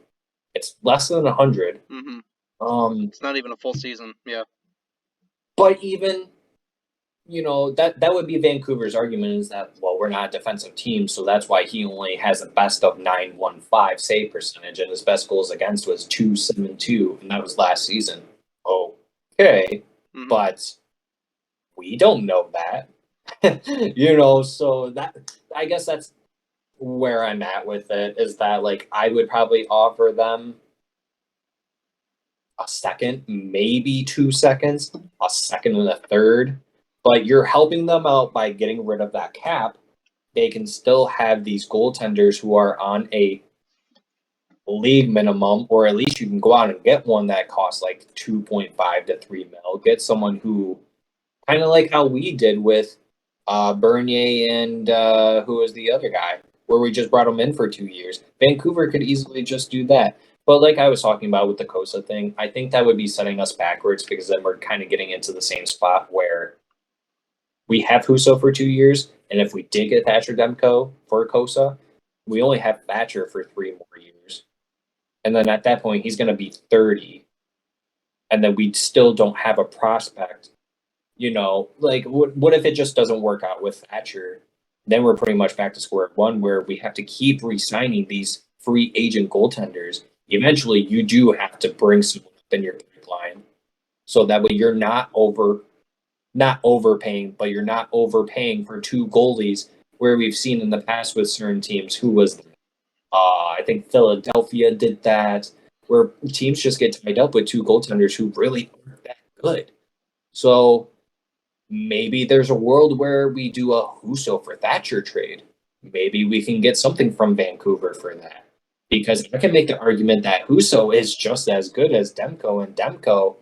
it's less than 100. mhm. Um, It's not even a full season. Yeah. but even that would be Vancouver's argument is that well we're not a defensive team, so that's why he only has a best of 915 save percentage, and his best goals against was 272, and that was last season. Okay, Mhm. but we don't know that, So that I guess that's where I'm at with it is that like I would probably offer them a second, maybe 2 seconds, a second and a third. But you're helping them out by getting rid of that cap. They can still have these goaltenders who are on a league minimum, or at least you can go out and get one that costs like 2.5 to 3 mil. Get someone who kind of like how we did with Bernier and who was the other guy, where we just brought him in for 2 years. Vancouver could easily just do that. But like I was talking about with the Kosa thing, I think that would be setting us backwards because then we're kind of getting into the same spot where we have Huso for 2 years, and if we did get Thatcher Demko for Kosa, we only have Thatcher for 3 more years. And then at that point, he's going to be 30. And then we still don't have a prospect. Like what if it just doesn't work out with Thatcher? Then we're pretty much back to square one where we have to keep re-signing these free agent goaltenders. Eventually, you do have to bring someone up in your pipeline, so that way you're not overpaying, but you're not overpaying for 2 goalies. Where we've seen in the past with certain teams, who was I think Philadelphia did that, where teams just get tied up with 2 goaltenders who really aren't that good. So maybe there's a world where we do a Huso for Thatcher trade. Maybe we can get something from Vancouver for that. Because I can make the argument that Huso is just as good as Demko, and Demko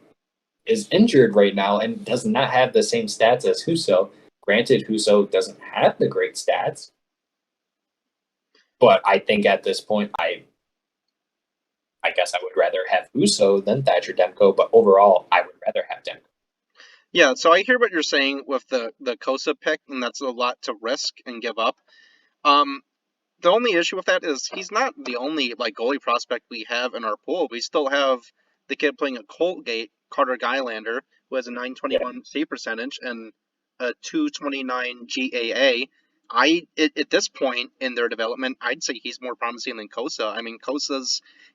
is injured right now and does not have the same stats as Huso. Granted, Huso doesn't have the great stats, but I think at this point, I guess I would rather have Huso than Thatcher Demko. But overall, I would rather have Demko. Yeah. So I hear what you're saying with the Kosa pick, and that's a lot to risk and give up. Um, the only issue with that is he's not the only like goalie prospect we have in our pool. We still have the kid playing at Colgate, Carter Gylander, who has a Yeah, 921 save percentage and a 229 GAA. At this point in their development, I'd say he's more promising than Kosa. I mean,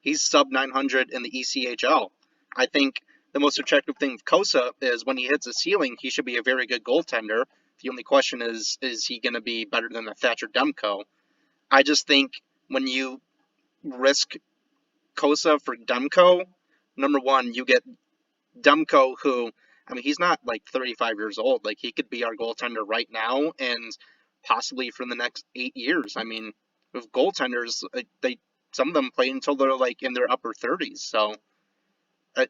he's sub 900 in the ECHL. I think the most attractive thing with Kosa is when he hits a ceiling, he should be a very good goaltender. The only question is he going to be better than a Thatcher Demko? I just think when you risk Kosa for Demko, number one, you get Demko, who, I mean, he's not like 35 years old. Like, he could be our goaltender right now and possibly for the next 8 years. I mean, with goaltenders, some of them play until they're like in their upper 30s. So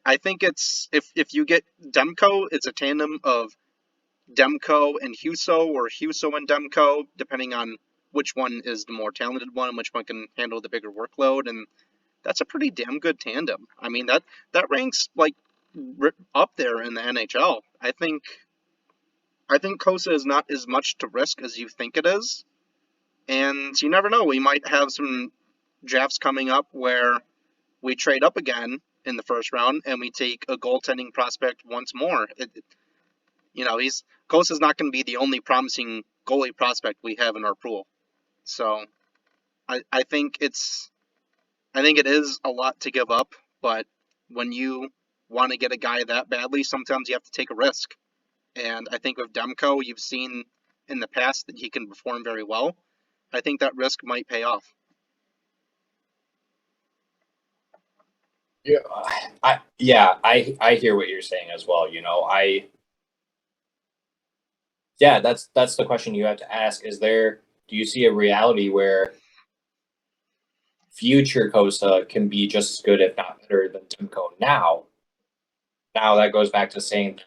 I think if you get Demko, it's a tandem of Demko and Huso, or Huso and Demko, depending on which one is the more talented one, which one can handle the bigger workload, and that's a pretty damn good tandem. I mean, that ranks like up there in the NHL. I think Kosa is not as much to risk as you think it is, and you never know. We might have some drafts coming up where we trade up again in the first round and we take a goaltending prospect once more. He's Kosa's not going to be the only promising goalie prospect we have in our pool. So I think it is a lot to give up, but when you want to get a guy that badly, sometimes you have to take a risk. And I think with Demko, you've seen in the past that he can perform very well. I think that risk might pay off. Yeah, I hear what you're saying as well. That's the question you have to ask. Do you see a reality where future Costa can be just as good, if not better, than Timko now? Now that goes back to saying,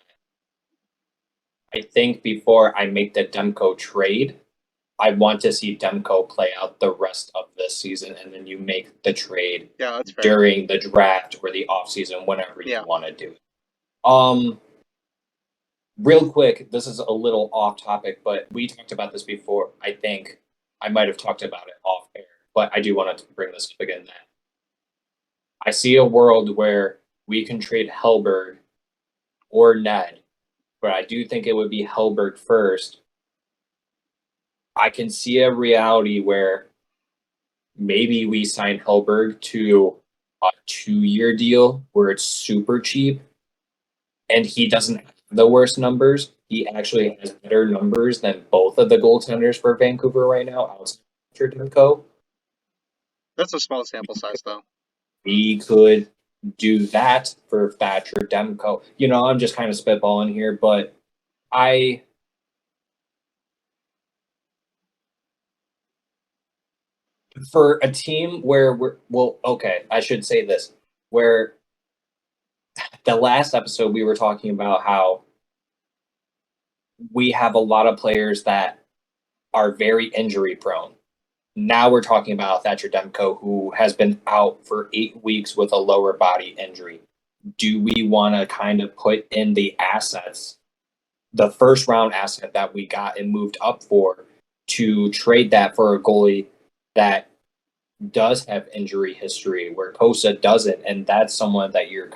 I think before I make the Demko trade, I want to see Demko play out the rest of this season, and then you make the trade during the draft or the offseason, whenever you want to do it. Real quick, this is a little off topic, but we talked about this before. I think I might have talked about it off air, but I do want to bring this up again. That I see a world where we can trade Hellberg or Ned, but I do think it would be Hellberg first. I can see a reality where maybe we sign Hellberg to a 2-year deal where it's super cheap and he doesn't have the worst numbers. He actually has better numbers than both of the goaltenders for Vancouver right now outside of Demko. That's a small sample size, though. We could do that for Thatcher Demko. I'm just kind of spitballing here, but for a team where I should say this, where the last episode we were talking about how we have a lot of players that are very injury prone. Now we're talking about Thatcher Demko, who has been out for 8 weeks with a lower body injury. Do we want to kind of put in the assets, the first round asset that we got and moved up for, to trade that for a goalie that does have injury history where Kosa doesn't? And that's someone that you're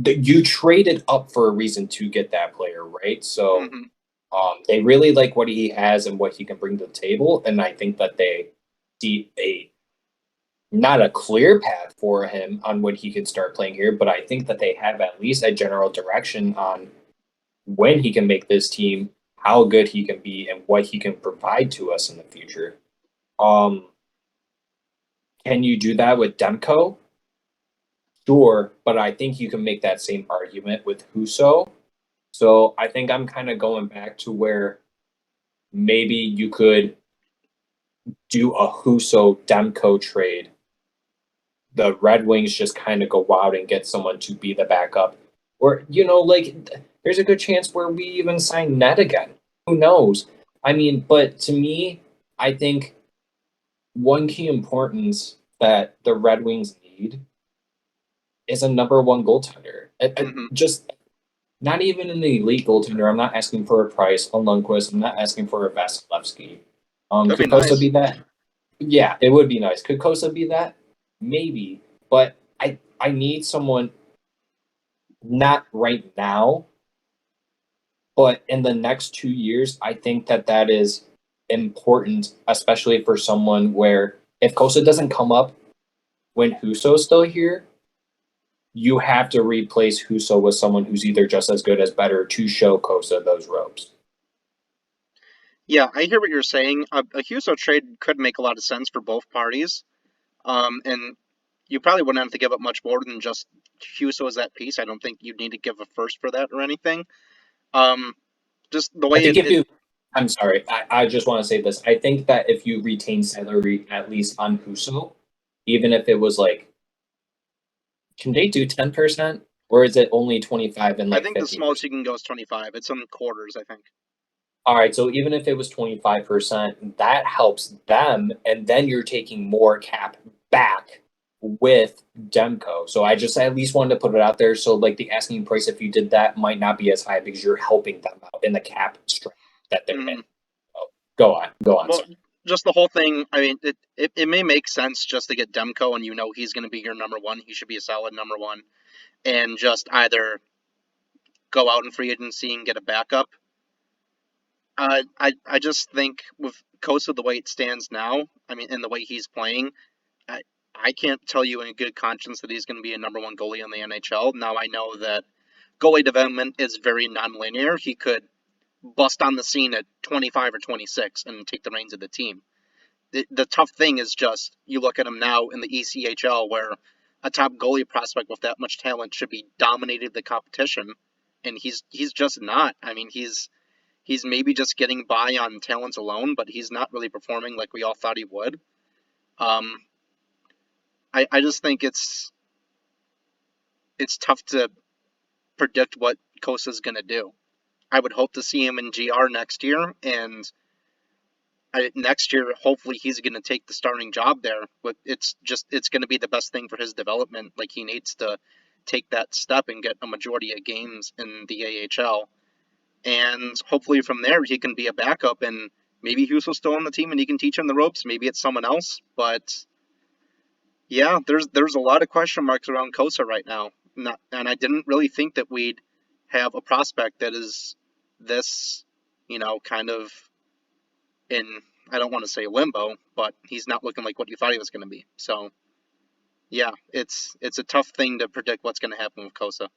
you traded up for a reason to get that player, right? So they really like what he has and what he can bring to the table. And I think that they see not a clear path for him on when he can start playing here, but I think that they have at least a general direction on when he can make this team, how good he can be, and what he can provide to us in the future. Can you do that with Demko? Sure, but I think you can make that same argument with Huso. So I think I'm kind of going back to where maybe you could do a Huso Demko trade. The Red Wings just kind of go out and get someone to be the backup. Or, there's a good chance where we even sign Ned again. Who knows? I mean, but to me, I think one key importance that the Red Wings need is a number one goaltender. Just not even an elite goaltender. I'm not asking for a Price, a Lundqvist. I'm not asking for a Vasilevsky. Could Kosa be that? Yeah, it would be nice. Could Kosa be that? Maybe. But I need someone, not right now, But in the next 2 years, I think that that is important, especially for someone where if Kosa doesn't come up when Huso's still here, you have to replace Huso with someone who's either just as good as better to show Kosa those ropes. Yeah, I hear what you're saying. A Huso trade could make a lot of sense for both parties. And you probably wouldn't have to give up much more than just Huso as that piece. I don't think you'd need to give a first for that or anything. Um, just the I way think if it you, I'm sorry, I just want to say this. I think that if you retain salary at least on Huso, even if it was like, can they do 10%? Or is it only 25 and I like think the smallest 50%? you can go is 25. It's in quarters, I think. All right, so even if it was 25%, that helps them, and then you're taking more cap back with Demko. So I just at least wanted to put it out there. So like the asking price, if you did that, might not be as high because you're helping them out in the cap strength that they're in. Mm, So go on, well, sir. just the whole thing. I mean, it may make sense just to get Demko, and you know he's going to be your number one. He should be a solid number one, and just either go out in free agency and get a backup. I just think with Kosa the way it stands now, I mean, and the way he's playing, I I can't tell you in good conscience that he's going to be a number one goalie in the NHL. Now I know that goalie development is very nonlinear. He could bust on the scene at 25 or 26 and take the reins of the team. The tough thing is just you look at him now in the ECHL where a top goalie prospect with that much talent should be dominating the competition, and he's just not. I mean, he's maybe just getting by on talent alone, but he's not really performing like we all thought he would. Um, I just think it's tough to predict what Kosa's going to do. I would hope to see him in GR next year, and next year hopefully he's going to take the starting job there. But it's going to be the best thing for his development. Like he needs to take that step and get a majority of games in the AHL, and hopefully from there he can be a backup and. Maybe Huso's still on the team and he can teach him the ropes. Maybe it's someone else, but yeah, there's a lot of question marks around Kosa right now. Not, and I didn't really think that we'd have a prospect that is this, kind of in I don't want to say limbo, but he's not looking like what you thought he was going to be. So yeah, it's a tough thing to predict what's going to happen with Kosa.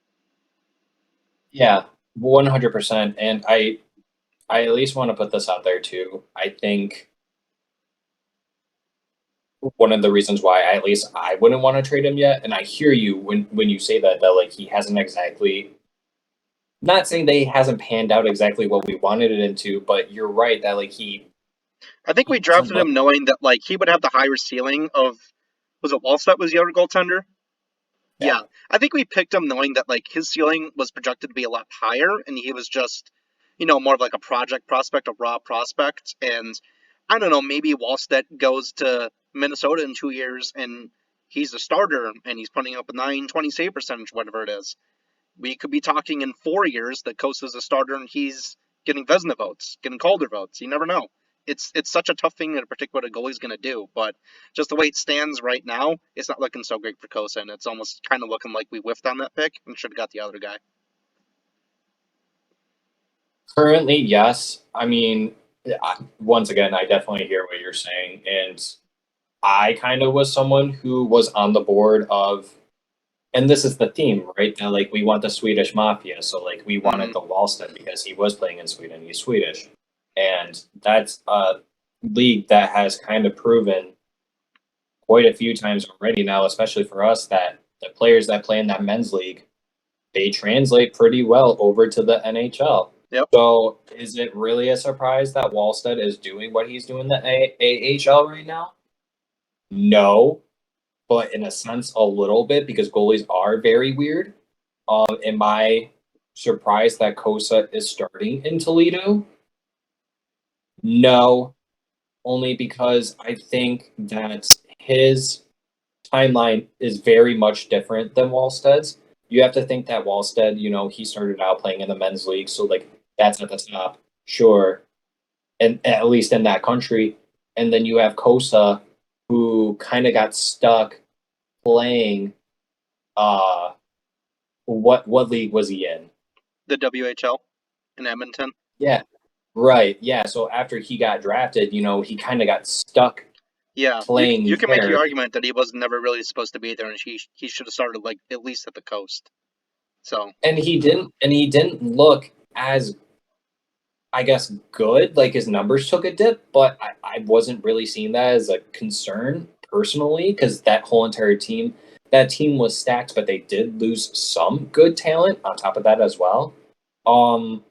Yeah, 100%. And I at least want to put this out there too. I think one of the reasons why at least I wouldn't want to trade him yet, and I hear you when you say that like he hasn't exactly, not saying that he hasn't panned out exactly what we wanted it into, but you're right that like I think he we hasn't drafted looked. him knowing that like he would have the higher ceiling of was it Wallstedt was the other goaltender? Yeah. Yeah, I think we picked him knowing that like his ceiling was projected to be a lot higher, and he was just, more of like a project prospect, a raw prospect. And I don't know, maybe Wallstedt goes to Minnesota in 2 years and he's a starter and he's putting up a 920 save percentage, whatever it is. We could be talking in 4 years that Kosa's a starter and he's getting Vezina votes, getting Calder votes. You never know. It's such a tough thing to predict what a goalie's going to do, but just the way it stands right now, it's not looking so great for Kosa, and it's almost kind of looking like we whiffed on that pick and should have got the other guy. Currently, yes. I mean, once again, I definitely hear what you're saying, and I kind of was someone who was on the board of, and this is the theme, right? That like we want the Swedish mafia, so like we wanted Mm-hmm. the Wallstead because he was playing in Sweden, he's Swedish, and that's a league that has kind of proven quite a few times already now, especially for us, that the players that play in that men's league, they translate pretty well over to the NHL. Yep. So is it really a surprise that Wallstead is doing what he's doing in the AHL right now? No, but in a sense, a little bit because goalies are very weird. Am I surprised that Kosa is starting in Toledo? No, only because I think that his timeline is very much different than Wallstead's. You have to think that Wallstead, he started out playing in the men's league, so like that's at the top, sure, and at least in that country. And then you have Kosa, who kind of got stuck playing. Uh, what league was he in? The WHL. in Edmonton. Yeah, right. Yeah. So after he got drafted, he kind of got stuck Yeah, you playing can make the there, argument that he was never really supposed to be there, and he should have started like at least at the coast. So and he didn't look as, I guess, good. Like his numbers took a dip, but I wasn't really seeing that as a concern personally because that team was stacked, but they did lose some good talent on top of that as well. Um,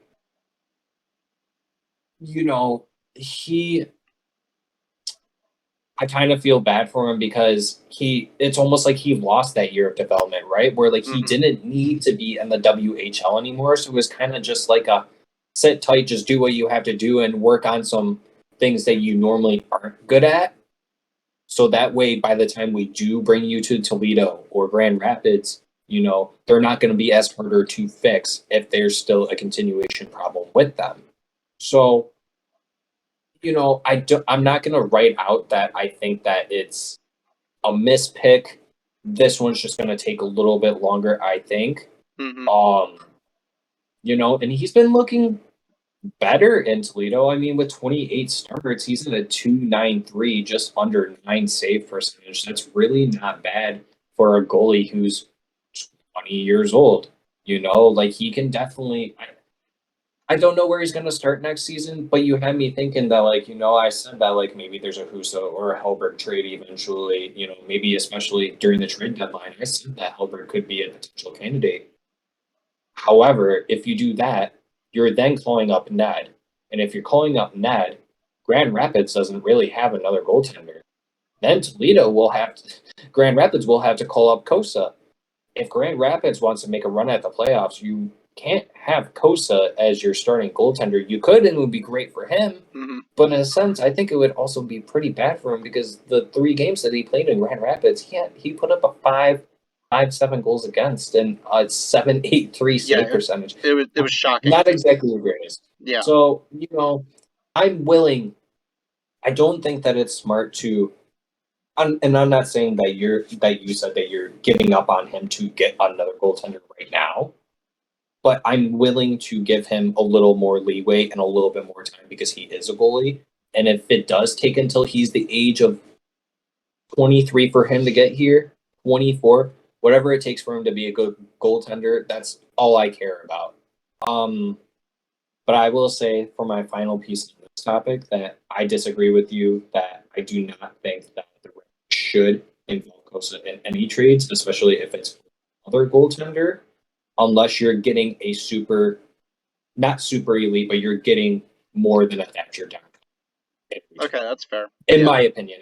you know, he I kind of feel bad for him because it's almost like he lost that year of development, right? Where like he hmm didn't need to be in the WHL anymore. So it was kind of just like a sit tight, just do what you have to do and work on some things that you normally aren't good at. So that way, by the time we do bring you to Toledo or Grand Rapids, they're not going to be as harder to fix if there's still a continuation problem with them. So I'm not going to write out that I think that it's a mispick. This one's just going to take a little bit longer, I think. hmm Um, and he's been looking better in Toledo. I mean, with 28 starts, he's at a 2.93, just under 9 save percentage. That's really not bad for a goalie who's 20 years old. Like he can definitely. I don't know where he's going to start next season, but you had me thinking that, like, I said that, like, maybe there's a Huso or a Hellberg trade eventually, maybe especially during the trade deadline. I said that Hellberg could be a potential candidate. However, if you do that, you're then calling up Ned. And if you're calling up Ned, Grand Rapids doesn't really have another goaltender. Then Grand Rapids will have to call up Kosa. If Grand Rapids wants to make a run at the playoffs, you can't have Kosa as your starting goaltender. You could, and it would be great for him. hmm But in a sense, I think it would also be pretty bad for him because the 3 games that he played in Grand Rapids, he put up a 5.57 goals against and a 7.83 Yeah, save percentage. it was shocking. Not exactly the greatest. Yeah. So, I'm willing. I don't think that it's smart to, and I'm not saying that you said that you're giving up on him to get another goaltender right now, but I'm willing to give him a little more leeway and a little bit more time because he is a goalie. And if it does take until he's the age of 23 for him to get here, 24, whatever it takes for him to be a good goaltender, that's all I care about. Um, but I will say for my final piece of this topic that I disagree with you that I do not think that the Red should involve Kosa in any trades, especially if it's other goaltender, unless you're getting a not super elite, but you're getting more than a Thatcher down. Okay, that's fair. In Yeah. my opinion.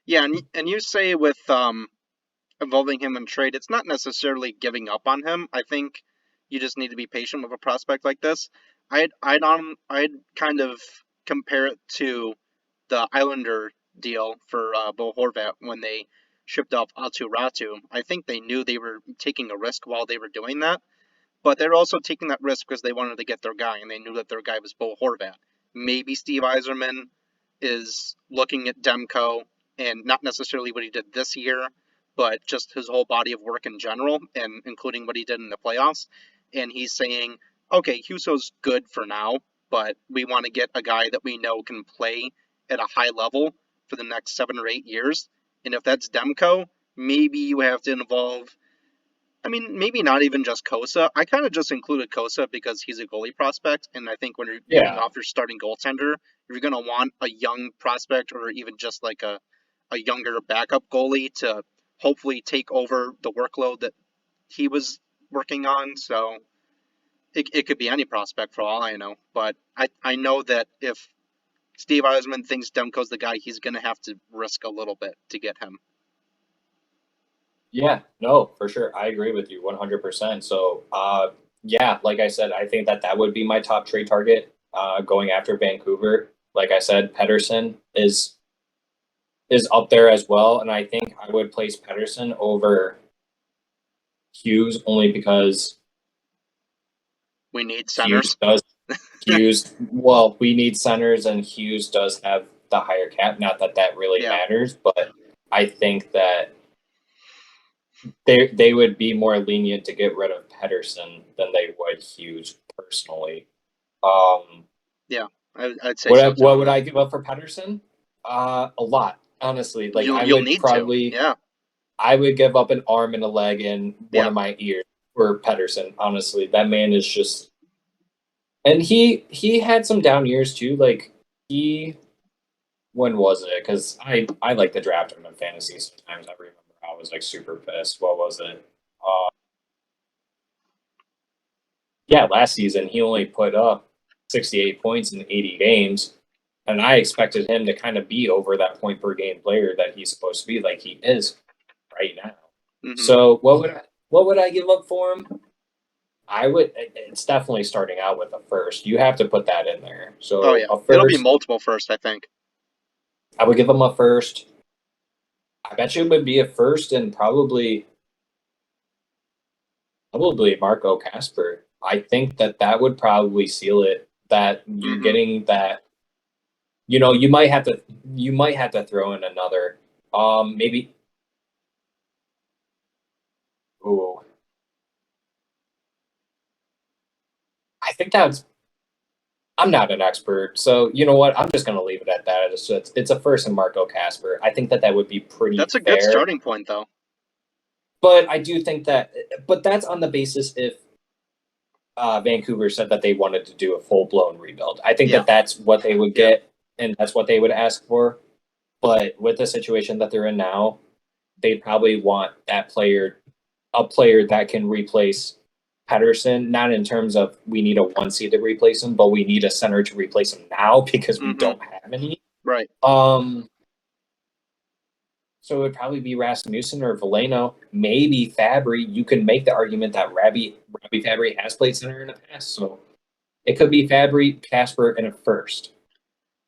Yeah, and you say with involving him in trade, it's not necessarily giving up on him. I think you just need to be patient with a prospect like this. I'd kind of compare it to the Islander deal for Bo Horvat when they shipped off Atu Ratu. I think they knew they were taking a risk while they were doing that, but they're also taking that risk because they wanted to get their guy, and they knew that their guy was Bo Horvat. Maybe Steve Yzerman is looking at Demko and not necessarily what he did this year, but just his whole body of work in general, and including what he did in the playoffs. And he's saying, okay, Huso's good for now, but we want to get a guy that we know can play at a high level for the next 7 or 8 years. And if that's Demko, maybe you have to involve, I mean, maybe not even just Kosa. I kind of just included Kosa because he's a goalie prospect, and I think when you're giving Yeah. off your starting goaltender, you're going to want a young prospect or even just like a younger backup goalie to hopefully take over the workload that he was working on. So it could be any prospect for all I know. But I know that if Steve Eisman thinks Demko's the guy, he's going to have to risk a little bit to get him. Yeah, no, for sure. I agree with you 100%. So, yeah, like I said, I think that would be my top trade target going after Vancouver. Like I said, Pedersen is up there as well, and I think I would place Pedersen over Hughes only because We need Hughes centers. does Hughes. Well, we need centers, and Hughes does have the higher cap. Not that that really Yeah. matters, but I think that they would be more lenient to get rid of Pedersen than they would Hughes personally. Um, Yeah, I'd say so too what on would that. I give up for Pedersen? A lot, honestly. Like I You'll would need to. probably, Yeah, I would give up an arm and a leg and one yeah. of my ears for Pedersen. Honestly, that man is just, and he had some down years too. Like he, when was it? Because I like to draft him in fantasy. Sometimes I remember I was like super pissed. What was it? Uh, yeah, last season he only put up 68 points in 80 games, and I expected him to kind of be over that point per game player that he's supposed to be, like he is right now. Hmm. So what would I give up for him? I would. It's definitely starting out with a first. You have to put that in there. Oh So yeah, a it'll be first, multiple first, I think. I would give him a first. I bet you it would be a first and probably Marco Casper. I think that that would probably seal it. That you're Hmm. getting that. You might have to throw in another. Maybe. Ooh, I think that's. I'm not an expert, so you know what? I'm just gonna leave it at that. It's a first and Marco Casper. I think that that would be pretty That's a good fair. starting point, though. But I do think that, but that's on the basis if Vancouver said that they wanted to do a full blown rebuild. I think Yeah, that that's what they would yeah. get, and that's what they would ask for. But with the situation that they're in now, they'd probably want a player that can replace Pedersen, not in terms of we need a one seed to replace him, but we need a center to replace him now because we Hmm. don't have any. Right. Um, So it would probably be Rasmussen or Veleno, maybe Fabry. You can make the argument that Robbie Fabry has played center in the past, so it could be Fabry, Casper, and a first.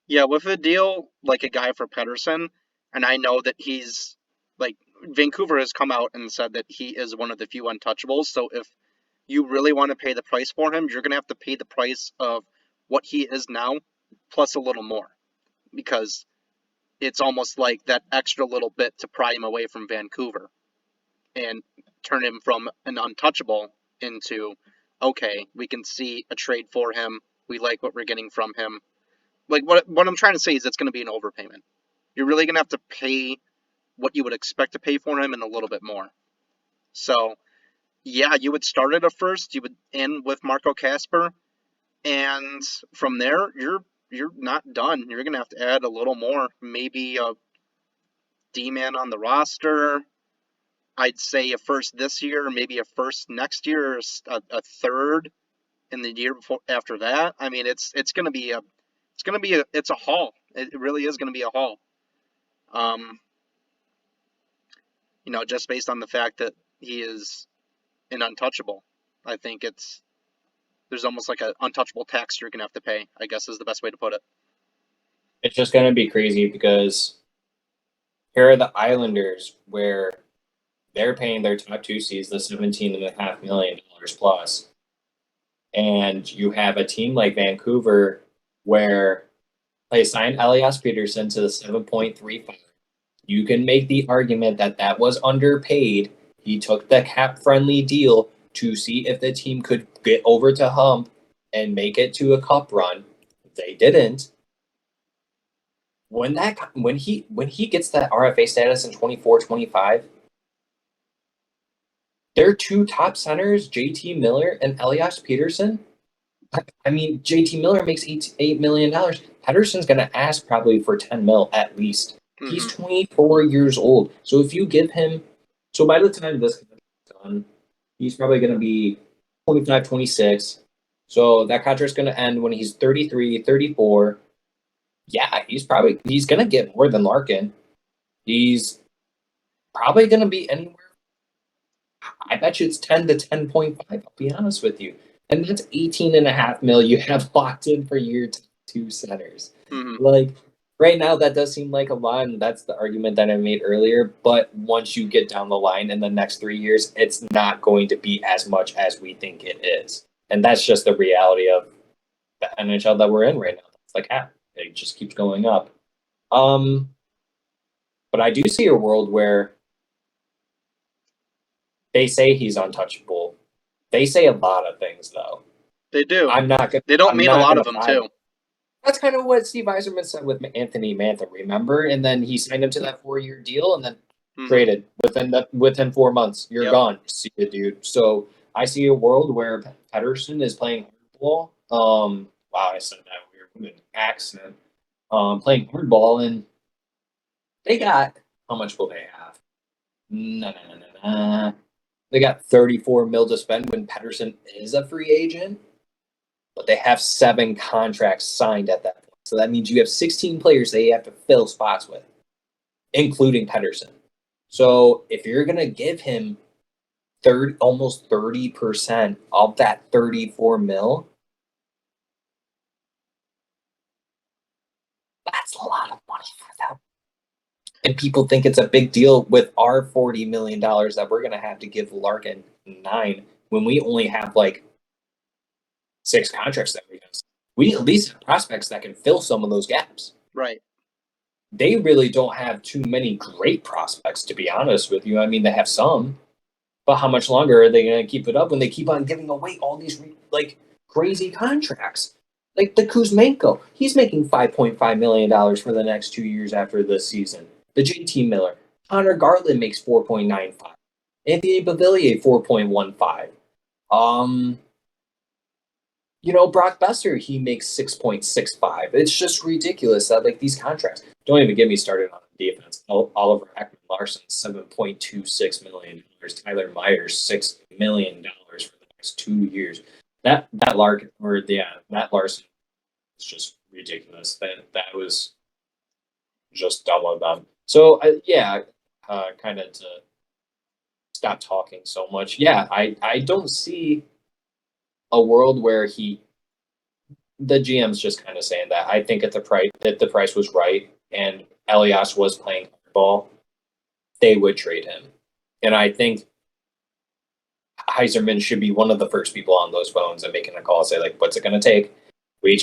Yeah, with a deal like a guy for Pedersen, and I know that he's like Vancouver has come out and said that he is one of the few untouchables. So if you really want to pay the price for him, you're going to have to pay the price of what he is now, plus a little more, because it's almost like that extra little bit to pry him away from Vancouver and turn him from an untouchable into, okay, we can see a trade for him. We like what we're getting from him. Like what I'm trying to say is it's going to be an overpayment. You're really going to have to pay what you would expect to pay for him and a little bit more. So yeah, you would start at a first. You would end with Marco Casper, and from there you're not done. You're going to have to add a little more, maybe a D-man on the roster. I'd say a first this year, maybe a first next year, a third in the year before after that. I mean, it's a haul. It really is going to be a haul. Um, just based on the fact that he is an untouchable. I think there's almost like an untouchable tax you're gonna have to pay, I guess is the best way to put it. It's just going to be crazy because here are the Islanders where they're paying their top two seeds the $17.5 million plus, and you have a team like Vancouver where they signed Elias Peterson to the 7.35. You can make the argument that that was underpaid. He took the cap friendly deal to see if the team could get over to hump and make it to a cup run. They didn't. When he gets that RFA status in 24-25, their two top centers, JT Miller and Elias Peterson. I mean, JT Miller makes $8 million. Pedersen's going to ask probably for 10 mil at least. He's Hmm. 24 years old. So if you give him, so by the time this is done, he's probably going to be 25, 26. So that contract's going to end when he's 33, 34. Yeah, he's going to get more than Larkin. He's probably going to be anywhere. I bet you it's 10 to 10.5. I'll be honest with you. And that's 18.5 mil you have locked in for your two centers. Hmm. Like right now, that does seem like a lot, and that's the argument that I made earlier. But once you get down the line in the next 3 years, it's not going to be as much as we think it is. And that's just the reality of the NHL that we're in right now. It's like, it just keeps going up. Um, but I do see a world where they say he's untouchable. They say a lot of things, though. They do. I'm not gonna They don't I'm mean a not lot of gonna them buy too. it. That's kind of what Steve Yzerman said with Anthony Mantha, remember? And then he signed him to that 4-year deal and then Hmm. traded within 4 months. You're Yep. gone. See you, dude. So I see a world where Pedersen is playing hardball. Wow, I said that weird with an accent. Playing hardball, and they got how much will they have? No, no, no, no, no. They got 34 mil to spend when Pedersen is a free agent, but they have 7 contracts signed at that point. So that means you have 16 players they have to fill spots with, including Pedersen. So if you're gonna give him almost 30% of that 34 mil, that's a lot of money for them. And people think it's a big deal with our $40 million that we're gonna have to give Larkin 9 when we only have like 6 contracts that we use. We at least have prospects that can fill some of those gaps. Right. They really don't have too many great prospects, to be honest with you. I mean, they have some, but how much longer are they going to keep it up when they keep on giving away all these like crazy contracts? Like the Kuzmenko, he's making $5.5 million for the next 2 years after this season. The JT Miller, Connor Garland makes 4.95. Anthony Bavillier 4.15. Brock Besser, he makes 6.65. It's just ridiculous that like these contracts. Don't even get me started on defense. Oliver Ekman-Larsson, $7.26 million. Tyler Myers, $6 million for the next 2 years. That Larkin that Larson is just ridiculous. That was just dumb of them. So kind of to stop talking so much. Yeah, I don't see a world where the GM's just kind of saying that. I think at the price was right and Elias was playing ball, they would trade him. And I think Yzerman should be one of the first people on those phones and making a call and say, like, what's it gonna take? We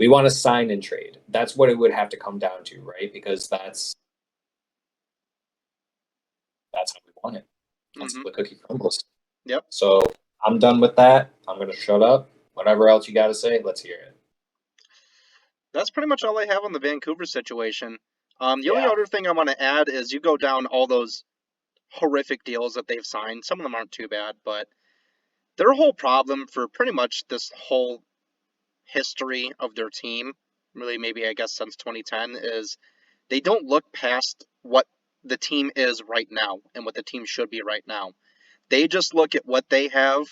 want to sign and trade. That's what it would have to come down to, right? Because that's how we want it. That's Hmm. how the cookie crumbles. Yep. So I'm done with that. I'm gonna shut up. Whatever else you got to say, let's hear it. That's pretty much all I have on the Vancouver situation. The only Yeah. other thing I want to add is you go down all those horrific deals that they've signed. Some of them aren't too bad, but their whole problem for pretty much this whole history of their team, really maybe I guess since 2010, is they don't look past what the team is right now and what the team should be right now. They just look at what they have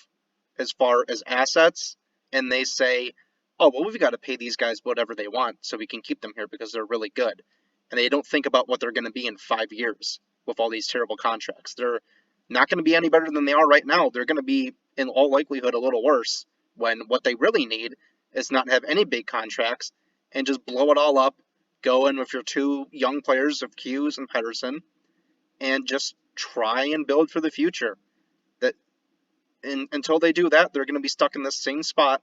as far as assets and they say, oh, well, we've got to pay these guys whatever they want so we can keep them here because they're really good. And they don't think about what they're going to be in 5 years with all these terrible contracts. They're not going to be any better than they are right now. They're going to be, in all likelihood, a little worse when what they really need is not have any big contracts and just blow it all up, go in with your 2 young players of Hughes and Pedersen, and just try and build for the future. That until they do that, they're going to be stuck in this same spot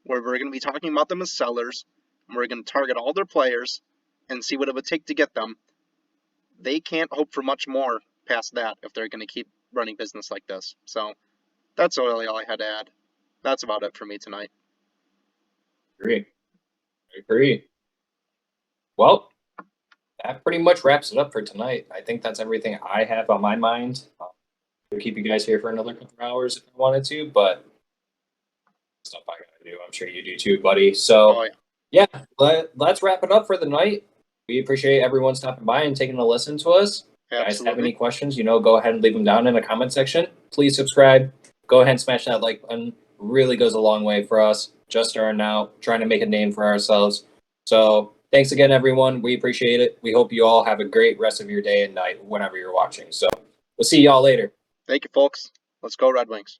where we're going to be talking about them as sellers, and we're going to target all their players and see what it would take to get them. They can't hope for much more past that if they're going to keep running business like this. So that's really all I had to add. That's about it for me tonight. Agree. I agree. Well, that pretty much wraps it up for tonight. I think that's everything I have on my mind. I'll keep you guys here for another couple of hours if I wanted to, but stuff I gotta do. I'm sure you do too, buddy. Oh So, yeah, yeah, let's wrap it up for the night. We appreciate everyone stopping by and taking a listen to us. If you guys have absolutely. any questions, go ahead and leave them down in the comment section. Please subscribe. Go ahead and smash that like button. Really goes a long way for us. Just starting out, trying to make a name for ourselves. So thanks again, everyone. We appreciate it. We hope you all have a great rest of your day and night whenever you're watching. So we'll see y'all later. Thank you, folks. Let's go Red Wings.